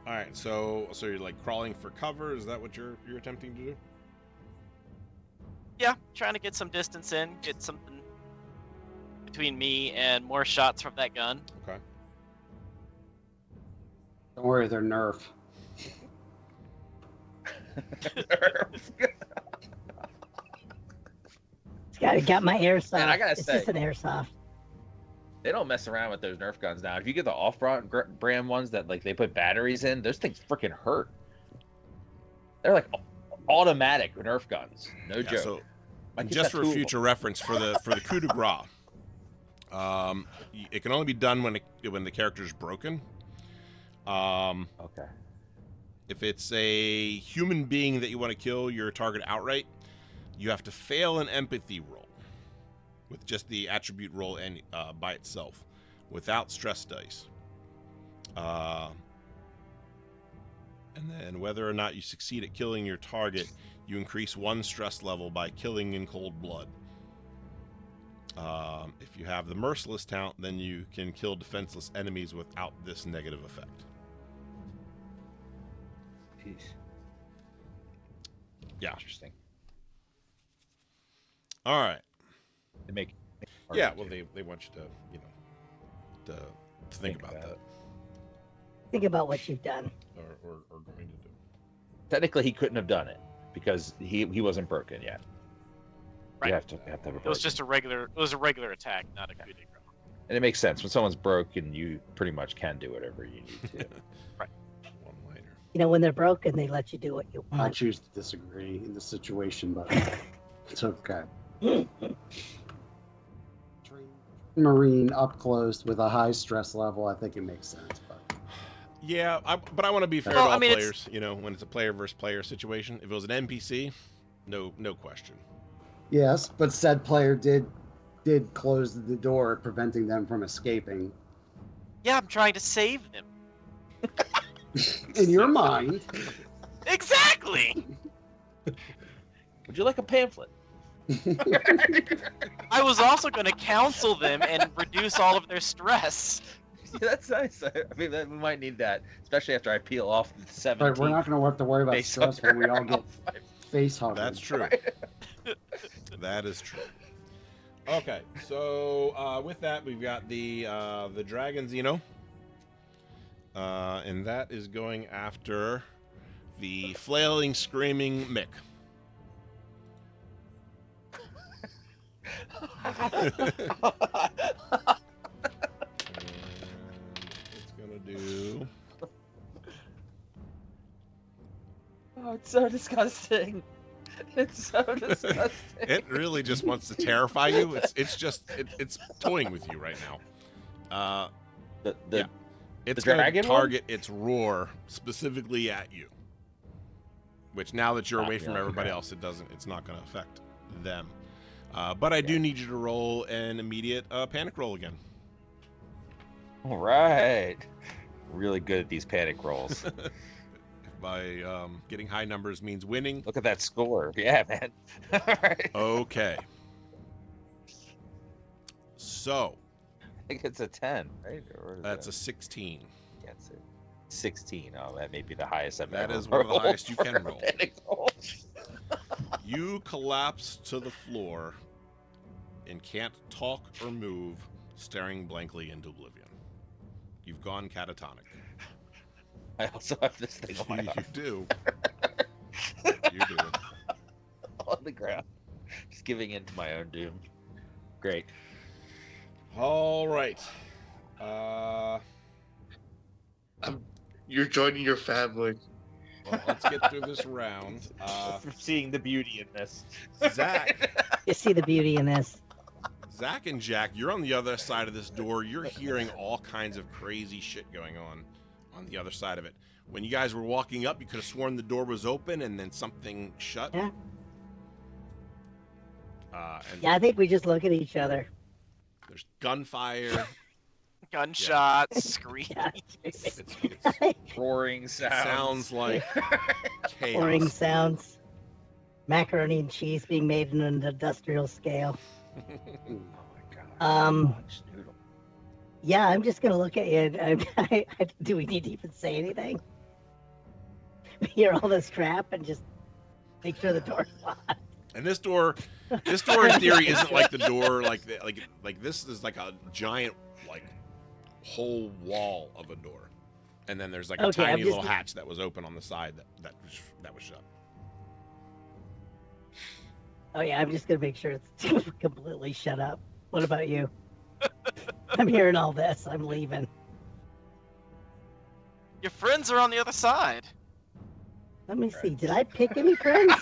All right, so you're like crawling for cover. Is that what you're attempting to do? Yeah, trying to get some distance in, get something between me and more shots from that gun. Okay. Don't worry, they're Nerf. Got my airsoft. Man, I gotta it's say- just an airsoft. They don't mess around with those Nerf guns now. If you get the off-brand ones that like they put batteries in, those things freaking hurt. They're like automatic Nerf guns. No joke. So, My kid's just got for two of future reference, for the coup de grace, it can only be done when the character's broken. them. Okay. If it's a human being that you want to kill your target outright, you have to fail an empathy roll with just the attribute roll and by itself, without stress dice. And then whether or not you succeed at killing your target, you increase one stress level by killing in cold blood. If you have the merciless talent, then you can kill defenseless enemies without this negative effect. Jeez. Yeah. Interesting. All right. They make it Yeah, harder well, to- they want you to think about that, Think about what you've done. or going to do. Technically, he couldn't have done it because he wasn't broken yet. Right. You have to have a It was broken. just a regular attack, not a coup de grace. And it makes sense when someone's broken, you pretty much can do whatever you need to. One later. You know, when they're broken, they let you do what you I want. choose to disagree in this situation, but it's okay. Marine up close with a high stress level, I think it makes sense. But Yeah, but I want to be fair Well, to all I mean, it's- players. You know, when it's a player versus player situation, if it was an NPC, no question. yes, but said player did close the door, preventing them from escaping. Yeah, I'm trying to save them. In your mind, Exactly. Would you like a pamphlet? I was also going to counsel them and reduce all of their stress. Yeah, that's nice. I mean, we might need that, especially after I peel off the 17th. but we're not going to have to worry about face stress when we all hugger. get face hugged. That's true. That is true. Okay, so with that, we've got the dragon-xeno, and that is going after the flailing, screaming Mick. It's gonna do. Oh, it's so disgusting. It's so disgusting. It really just wants to terrify you. It's toying with you right now. The Yeah. It's The going to dragon one? target its roar specifically at you. Which now that you're away from everybody else, it's not going to affect them. But I do need you to roll an immediate panic roll again. All right. Really good at these panic rolls. By getting high numbers means winning. Look at that score. Yeah, man. All right. Okay. So. I think it's a 10, right? Or That's a 16. Yeah, it's a 16. Oh, that may be the highest I've ever That is one of the highest you can roll. panic roll. You collapse to the floor and can't talk or move, staring blankly into oblivion. You've gone catatonic. I also have this thing on my You arm. do. You do. On the ground. Just giving in to my own doom. Great. All right. You're joining your family. Well, let's get through this round. Seeing the beauty in this. Zach. You see the beauty in this. Zack and Jack, you're on the other side of this door. You're hearing all kinds of crazy shit going on the other side of it. When you guys were walking up, you could have sworn the door was open and then something shut. Yeah. And Yeah, I think we just look at each other. there's gunfire. Gunshots, screaming. Yeah. It's Roaring sounds like chaos. Pouring sounds. Macaroni and cheese being made in an industrial scale. Oh my god. Noodle. Yeah, I'm just gonna look at you. And do we need to even say anything? We hear all this crap and just make sure the door's locked. And this door in theory isn't like the door like this is like a giant like whole wall of a door, and then there's like a Okay, tiny little hatch that was open on the side that was shut. Oh yeah, I'm just gonna make sure it's completely shut up. What about you? I'm hearing all this. I'm leaving. Your friends are on the other side. Let me see. Did I pick any friends?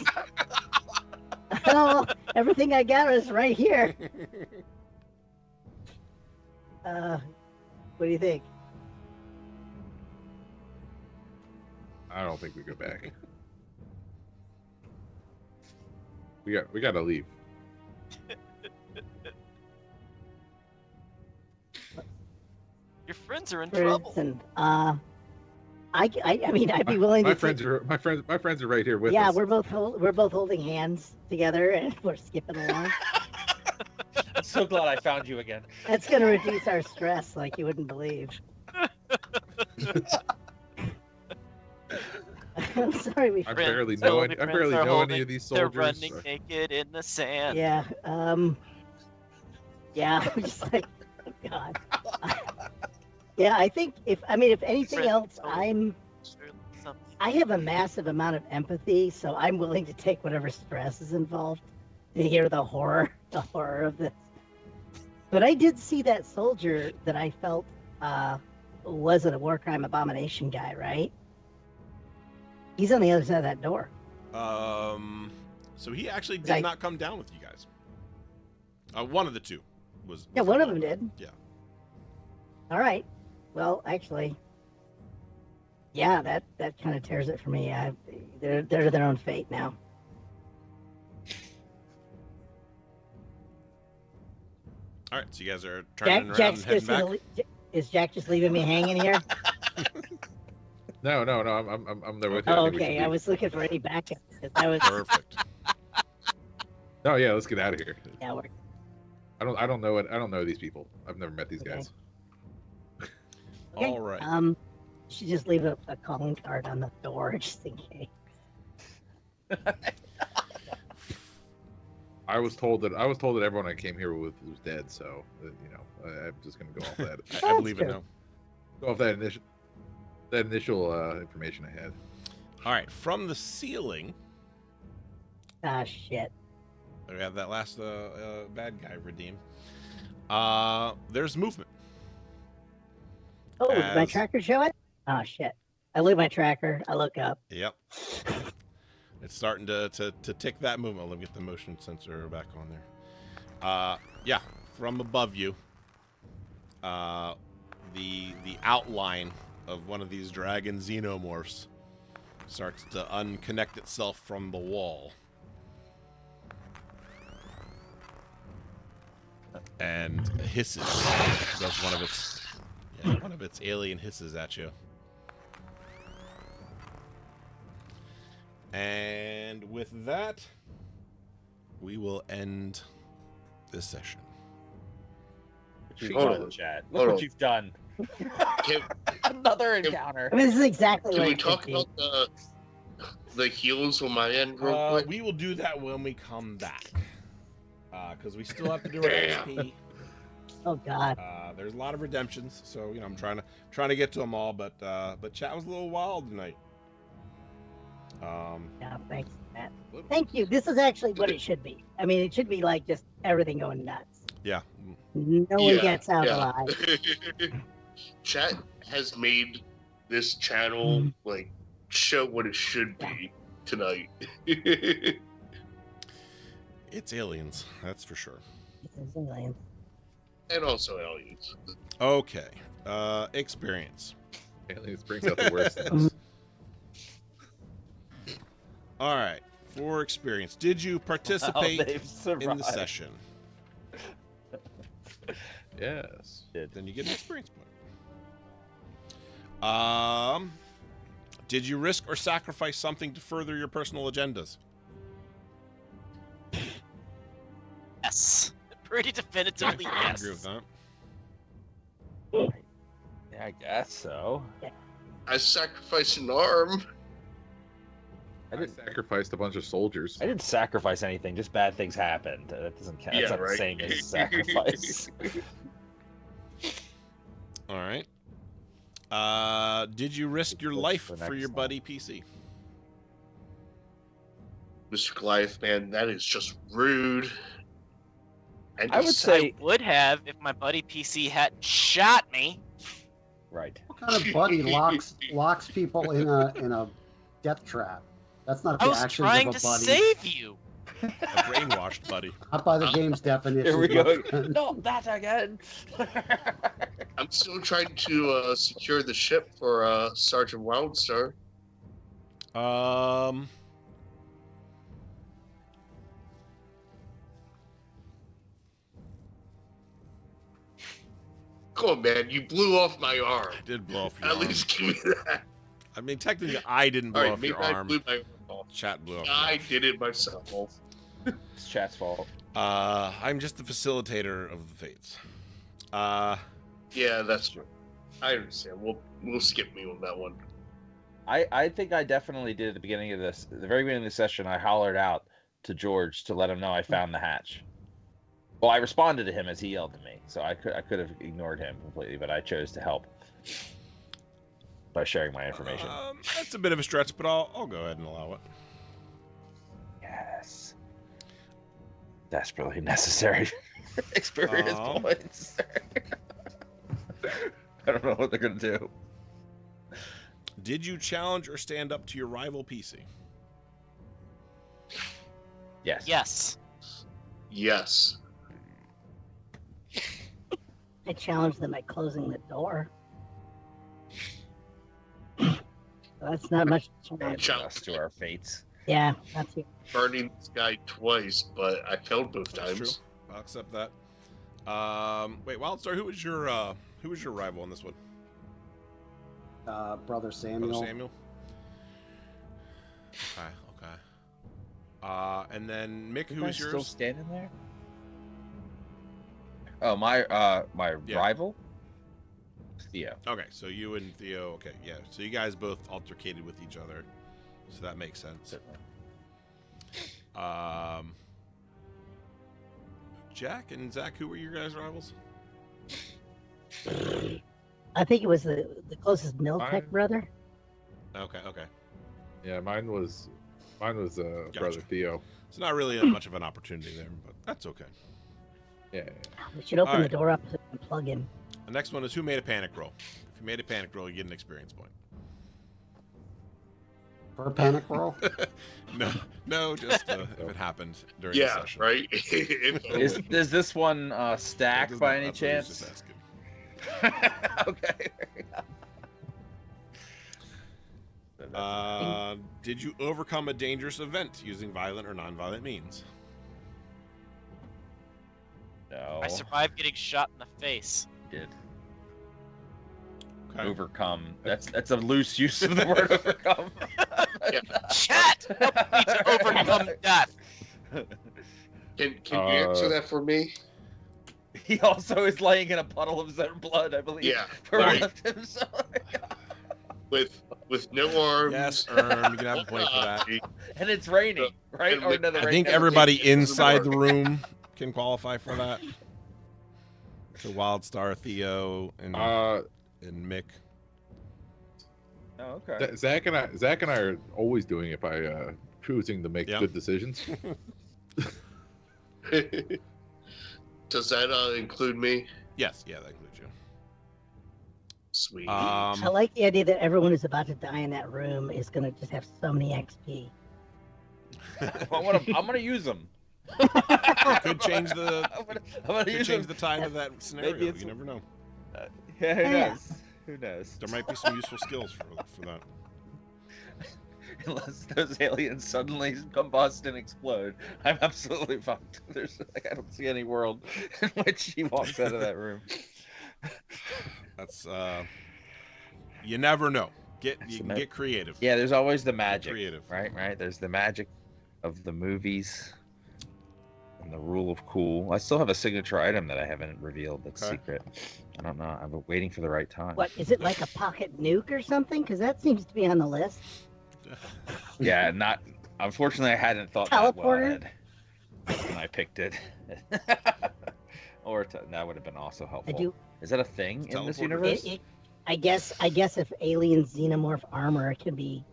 Oh, everything I got is right here. What do you think? I don't think we go back. We got to leave. Your friends are in trouble. And I mean, I'd be willing My to. friends are right here with Yeah, us. we're both holding hands together and we're skipping along. I'm so glad I found you again. That's gonna reduce our stress like you wouldn't believe. I'm sorry, we. I Friends, barely so know many any, I friends barely are know holding- any of these They're soldiers. running naked in the sand. Yeah. Yeah. I'm just like, oh God. Yeah, I think if anything Friends else, only. Something. I have a massive amount of empathy, so I'm willing to take whatever stress is involved to hear the horror of this. But I did see that soldier that I felt wasn't a war crime abomination guy, right? He's on the other side of that door. So he actually did Like- not come down with you guys. One of the two was. Yeah, one of them did. Yeah. All right. Well, actually, yeah, that kind of tears it for me. They're their own fate now. All right, so you guys are turning around Jack's and heading just back. is Jack just leaving me hanging here? No, I'm there with you. Oh, I think we should okay. I leave. was looking for any backup. I was. Perfect. No, yeah, let's get out of here. Yeah, we're I don't know these people. I've never met these Okay. guys. okay. All right. Should just leave a calling card on the door just in case. I was told that everyone I came here with was dead, so I'm just gonna go off that. I believe it true. now. Go off that initial information I had. All right, from the ceiling, Ah, shit. we have that last bad guy redeemed. There's movement. Oh, did my As- tracker show it? Oh, shit. I look at my tracker. I look up. Yep. It's starting to tick that movement. Let me get the motion sensor back on there. Yeah, from above you, the outline of one of these dragon xenomorphs starts to unconnect itself from the wall. And hisses. Does one of its alien hisses at you. And with that, we will end this session. You've Hold done, on. Chad. Hold Look on. what you've done. Can, Another encounter. I mean, this is exactly can what we it talk should be. about the heals on my end real quick? We will do that when we come back. Because we still have to do our Damn. XP. Oh God. There's a lot of redemptions, so I'm trying to get to them all, but chat was a little wild tonight. Yeah, thanks, Matt. Thank you. This is actually what it should be. I mean, it should be like just everything going nuts. Yeah. No one gets out alive. Chat has made this channel like show what it should be tonight. It's aliens, that's for sure. It's aliens. And also aliens. Okay. Experience. Aliens brings out the worst in us. All right. For experience, did you participate they've in the survived. session? Yes. Then you get an experience point. Did you risk or sacrifice something to further your personal agendas? Yes. Pretty definitively I yes. agree with that. Yeah, I guess so. I sacrificed an arm. I sacrificed a bunch of soldiers. I didn't sacrifice anything. Just bad things happened. That doesn't count. That's Yeah, not the right. same as sacrifice. All right. Did you risk your That's life the for next your one. buddy PC? Mr. Goliath, man, that is just rude. And I would just- say I would have if my buddy PC hadn't shot me. right. What kind of buddy locks people in a death trap? That's not I the was actions trying of a to buddy. save you. A brainwashed buddy. Not by the game's definition. Here we go. my friend. Not that again. I'm still trying to secure the ship for Sergeant Wildstar. Come on, man. You blew off my arm. I did blow off your At arm. least give me that. I mean, technically, I didn't blow All right, off maybe your I arm. blew my arm off. Chat blew off. I your did it myself. It's Chat's fault. arm. I'm just the facilitator of the fates. Yeah, that's true. I understand. We'll skip me on that one. I think I definitely did at the beginning of this. At the very beginning of the session, I hollered out to George to let him know I found the hatch. Well, I responded to him as he yelled at me, so I could have ignored him completely, but I chose to help by sharing my information. That's a bit of a stretch, but I'll go ahead and allow it. Yes. Desperately necessary experience points. I don't know what they're gonna do. Did you challenge or stand up to your rival PC? Yes. Yes. Yes. I challenged them by closing the door. That's not much to challenge. Challenge. Us to our fates. Yeah, that's it. Burning this guy twice, but I failed both That's times. true. I'll accept that. Wait, Wildstar, who was your rival in this one? Brother Samuel. Brother Samuel. Okay. And then Mick, who was still yours? standing there? Oh, my Yeah. rival, Theo. Okay, so you and Theo. Okay, yeah. So you guys both altercated with each other, so that makes sense. Jack and Zach, who were your guys' rivals? I think it was the closest Miltech Fine. brother. Okay. Yeah, mine was brother Gotcha. Theo. It's not really much of an opportunity there, but that's okay. Yeah. We should open Alright. the door up and plug in. The next one is who made a panic roll. If you made a panic roll, you get an experience point. For a panic roll? No, just if it happened during the Yeah, session. right? Is this one That stacked does by not- any that's what I was chance? just asking. Okay. Did you overcome a dangerous event using violent or non-violent means? No. I survived getting shot in the face. Did. Okay. Overcome. That's a loose use of the word overcome. Chat! Help me to overcome death. Can you answer that for me? He also is laying in a puddle of his own blood, I believe. Yeah, For right. left him, so With no arms. Yes, you can have a point for that. and it's raining, right? And Or no, the I rain think never everybody came. inside the room can qualify for that. So Wildstar, Theo, and Mick. Oh, okay. Zach and I are always doing it by choosing to make good decisions. Does that include me? Yes, yeah, that includes you. Sweet. I like the idea that everyone who's about to die in that room is going to just have so many XP. I'm gonna use them. Could change the I'm gonna could use change them. the time of that scenario. Maybe it's- You never know. Yeah, who Yeah. knows? Who knows? There might be some useful skills for that. Unless those aliens suddenly combust and explode, I'm absolutely fucked. There's like I don't see any world in which he walks out of that room. That's you never know. You can ma- get creative. Yeah, there's always the magic, creative. right? There's the magic of the movies and the rule of cool. I still have a signature item that I haven't revealed that's Okay. secret. I don't know. I'm waiting for the right time. What, is it like a pocket nuke or something? Because that seems to be on the list. Yeah, not. Unfortunately, I hadn't thought that well ahead when I picked it. That would have been also helpful. I do. Is that a thing in this Teleporter. universe? I guess if alien xenomorph armor can be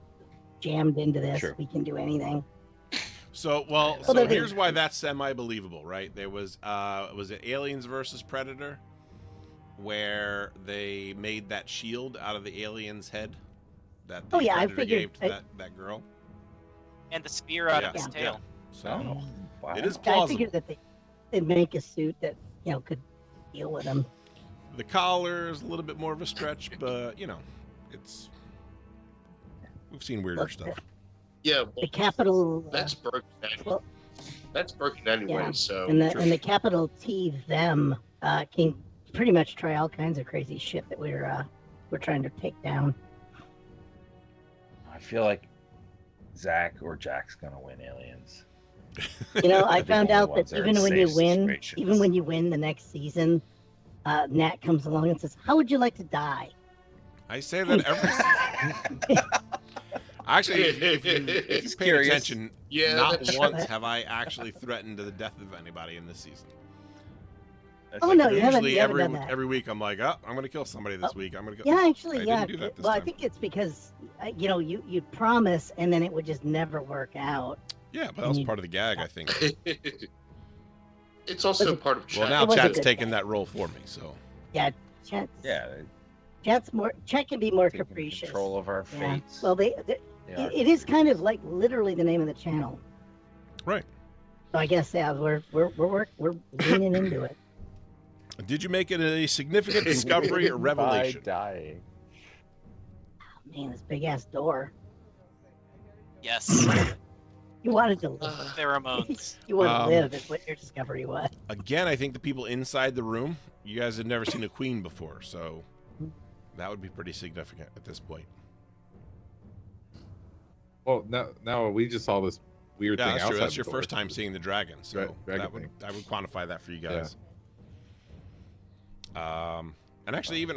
jammed into this, Sure. we can do anything. So here's why that's semi-believable, right? There was it Aliens versus Predator, where they made that shield out of the alien's head that the I Predator figured- gave to that girl. And the spear out of Yeah. his tail. So Oh, wow. it is I plausible. figured that they'd make a suit that could deal with them. The collar is a little bit more of a stretch, but it's we've seen weirder Look, stuff. Yeah, The capital that's broken. well, That's broken anyway. Yeah. So and the capital T them can pretty much try all kinds of crazy shit that we're trying to take down. I feel like Zach or Jack's gonna win Aliens. I They're the found only out ones that that are in even when you safe win, situations. even when you win the next season, Nat comes along and says, "How would you like to die?" I say that every season. Actually, if you He's pay curious. attention, Yeah, not that's once have I actually threatened to the death of anybody in this season. That's Oh, like- no, you haven't Usually done that. every week I'm like, oh, I'm going to kill somebody this week. I'm going to go. Yeah, actually, I yeah. didn't do that this Well, I time. think it's because you'd promise and then it would just never work out. Yeah, but that was part of the gag, I think. it's also part of Well, chat. now It was a Chat's good taking gag. that role for me, so. Yeah, Chet's more. Chet can be more taking capricious. control of our Yeah. fates. Well, They are it is kind of like literally the name of the channel. Right. So I guess we're leaning into it. Did you make it a significant discovery or revelation? By dying. Man, this big ass door. Yes. You wanted to live. Pheromones. You want to Um, live is what your discovery was. Again, I think the people inside the room, you guys have never seen a queen before, so that would be pretty significant at this point. Well, now we just saw this weird Yeah, thing that's outside true. That's the your door. first time seeing the dragon, so Dragon I would quantify that for you guys. And actually, even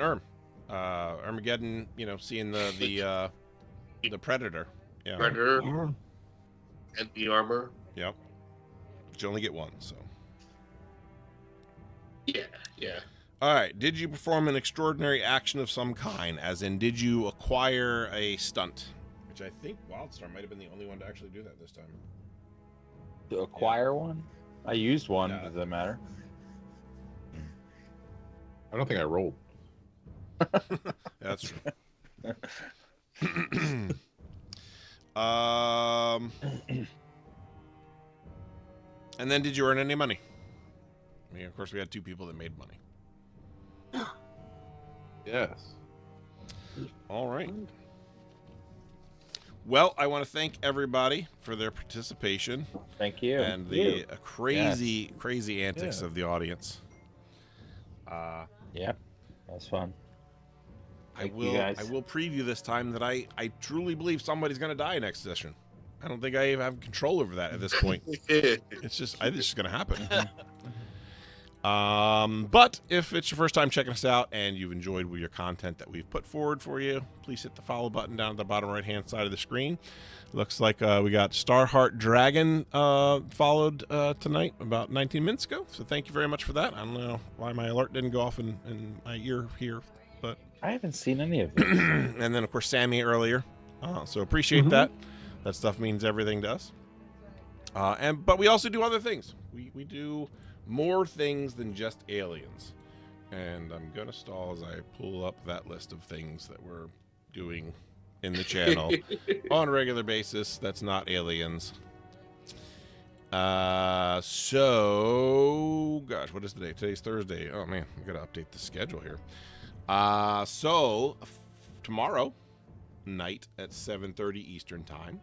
Ermaggeddon, seeing the predator. Yeah. Predator Yeah. and the armor. Yep. But you only get one, so. Yeah. All right. Did you perform an extraordinary action of some kind? As in, did you acquire a stunt? Which I think Wildstar might have been the only one to actually do that this time. To acquire one? I used one. Yeah. Does that matter? I don't think I rolled. That's true. And then did you earn any money? I mean, of course, we had two people that made money. Yes. All right. Well, I want to thank everybody for their participation Thank you. and the crazy antics Yeah. of the audience. Yeah, that was fun. I Thank you, will guys. preview this time that I truly believe somebody's going to die next session. I don't think I even have control over that at this point. It's just going to happen. But if it's your first time checking us out and you've enjoyed your content that we've put forward for you, please hit the follow button down at the bottom right hand side of the screen. Looks like we got Starheart Dragon followed tonight about 19 minutes ago. So thank you very much for that. I don't know why my alert didn't go off in my ear here, but I haven't seen any of this. and then of course Sammy earlier. So appreciate that. That stuff means everything to us. But we also do other things. We do more things than just aliens. And I'm going to stall as I pull up that list of things that we're doing in the channel on a regular basis. That's not aliens. So, gosh, what is today? Today's Thursday. Oh, man, I've got to update the schedule here. Tomorrow night at 7:30 Eastern Time,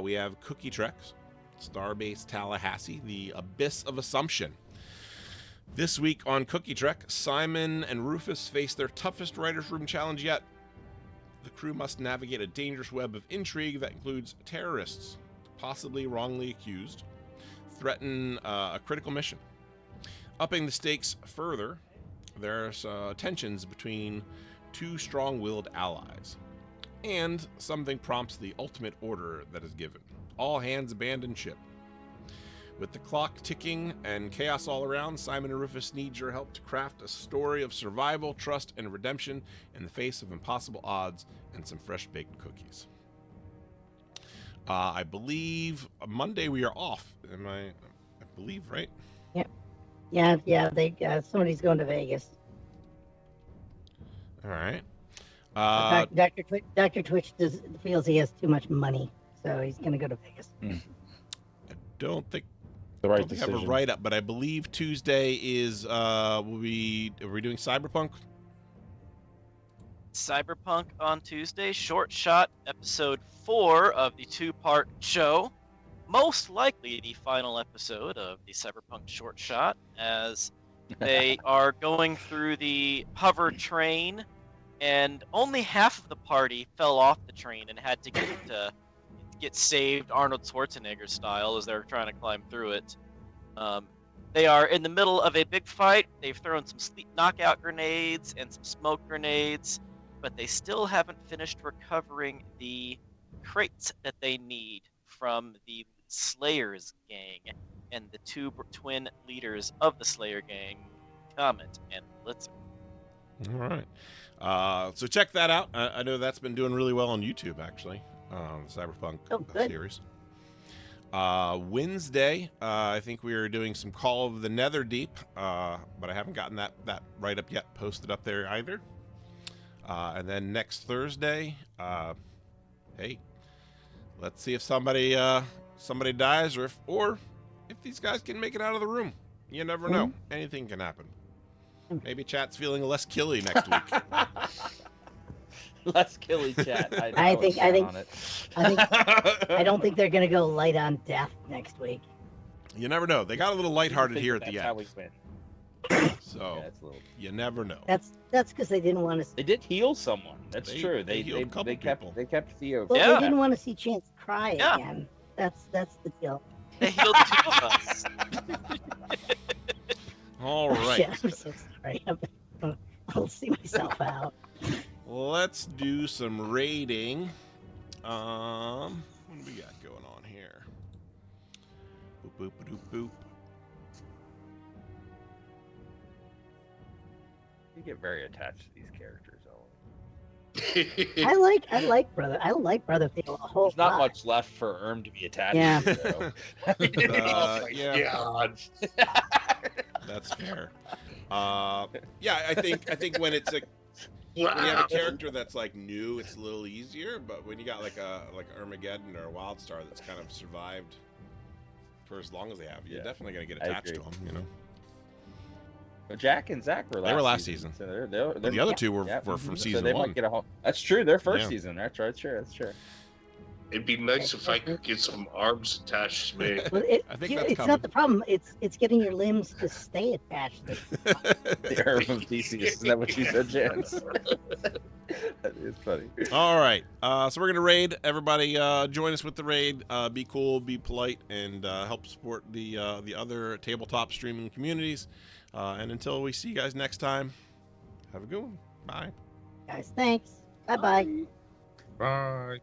we have Cookie Treks. Starbase Tallahassee, the Abyss of Assumption. This week on Cookie Trek, Simon and Rufus face their toughest writer's room challenge yet. The crew must navigate a dangerous web of intrigue that includes terrorists, possibly wrongly accused, threaten a critical mission. Upping the stakes further, there's tensions between two strong-willed allies, and something prompts the ultimate order that is given. All hands abandon ship. With the clock ticking and chaos all around, Simon and Rufus need your help to craft a story of survival, trust, and redemption in the face of impossible odds and some fresh-baked cookies. I believe Monday we are off. I believe, right? Yeah. They somebody's going to Vegas. All right. Dr. Twitch feels he has too much money, so he's going to go to Vegas. I don't think The right I don't think I have a decision. write-up, but I believe Tuesday is are we doing Cyberpunk? Cyberpunk on Tuesday, short shot, episode 4 of the 2-part show. Most likely the final episode of the Cyberpunk short shot, as they are going through the hover train, and only half of the party fell off the train and had to get saved Arnold Schwarzenegger style as they're trying to climb through it. They are in the middle of a big fight. They've thrown some sleep knockout grenades and some smoke grenades, but they still haven't finished recovering the crates that they need from the Slayers gang and the two twin leaders of the Slayer gang, Comet and Blitzer. All right. So check that out. I know that's been doing really well on YouTube, actually. The Cyberpunk good. series. Wednesday, I think we are doing some Call of the Netherdeep, but I haven't gotten that write-up yet posted up there either. And then next Thursday, hey, let's see if somebody dies or if these guys can make it out of the room. You never know. Anything can happen. Maybe chat's feeling less killy next week. Less killy chat. I don't think they're gonna go light on death next week. You never know. They got a little lighthearted here at the That's how end. we win. So Yeah, it's a little... you never know. That's because they didn't want to. They did heal someone. That's They- true. they They healed a couple kept people. they kept Theo. Well, Yeah. they didn't want to see Chance cry Yeah. again. That's the deal. They healed 2 of us. All right. Shit, I'm so sorry. I'll see myself out. Let's do some rating. What do we got going on here? Boop, boop, boop, boop. You get very attached to these characters, I like Brother Theo a whole There's not lot. much left for Erm to be attached Yeah. to. So. I mean, Oh my Yeah. God. That's fair. Yeah, I think when it's when you have a character that's like new, it's a little easier. But when you got like Ermaggeddon or a Wildstar that's kind of survived for as long as they have, you're Yeah, definitely gonna get I attached to agree. them. You know. Jack and Zack were last. They were last season. So they're But the other two were Yep. from So season they one. might get a whole. That's true. Their first Yeah. season. That's right. Sure. That's true. It'd be nice if I could get some arms attached to me. Well, I think yeah, that's it's coming. not the problem. It's getting your limbs to stay attached. The Herb of Theseus. Is that what you said, Jans? That is funny. All right. So we're going to raid. Everybody join us with the raid. Be cool, be polite, and help support the other tabletop streaming communities. And until we see you guys next time, have a good one. Bye. Guys, thanks. Bye bye. Bye.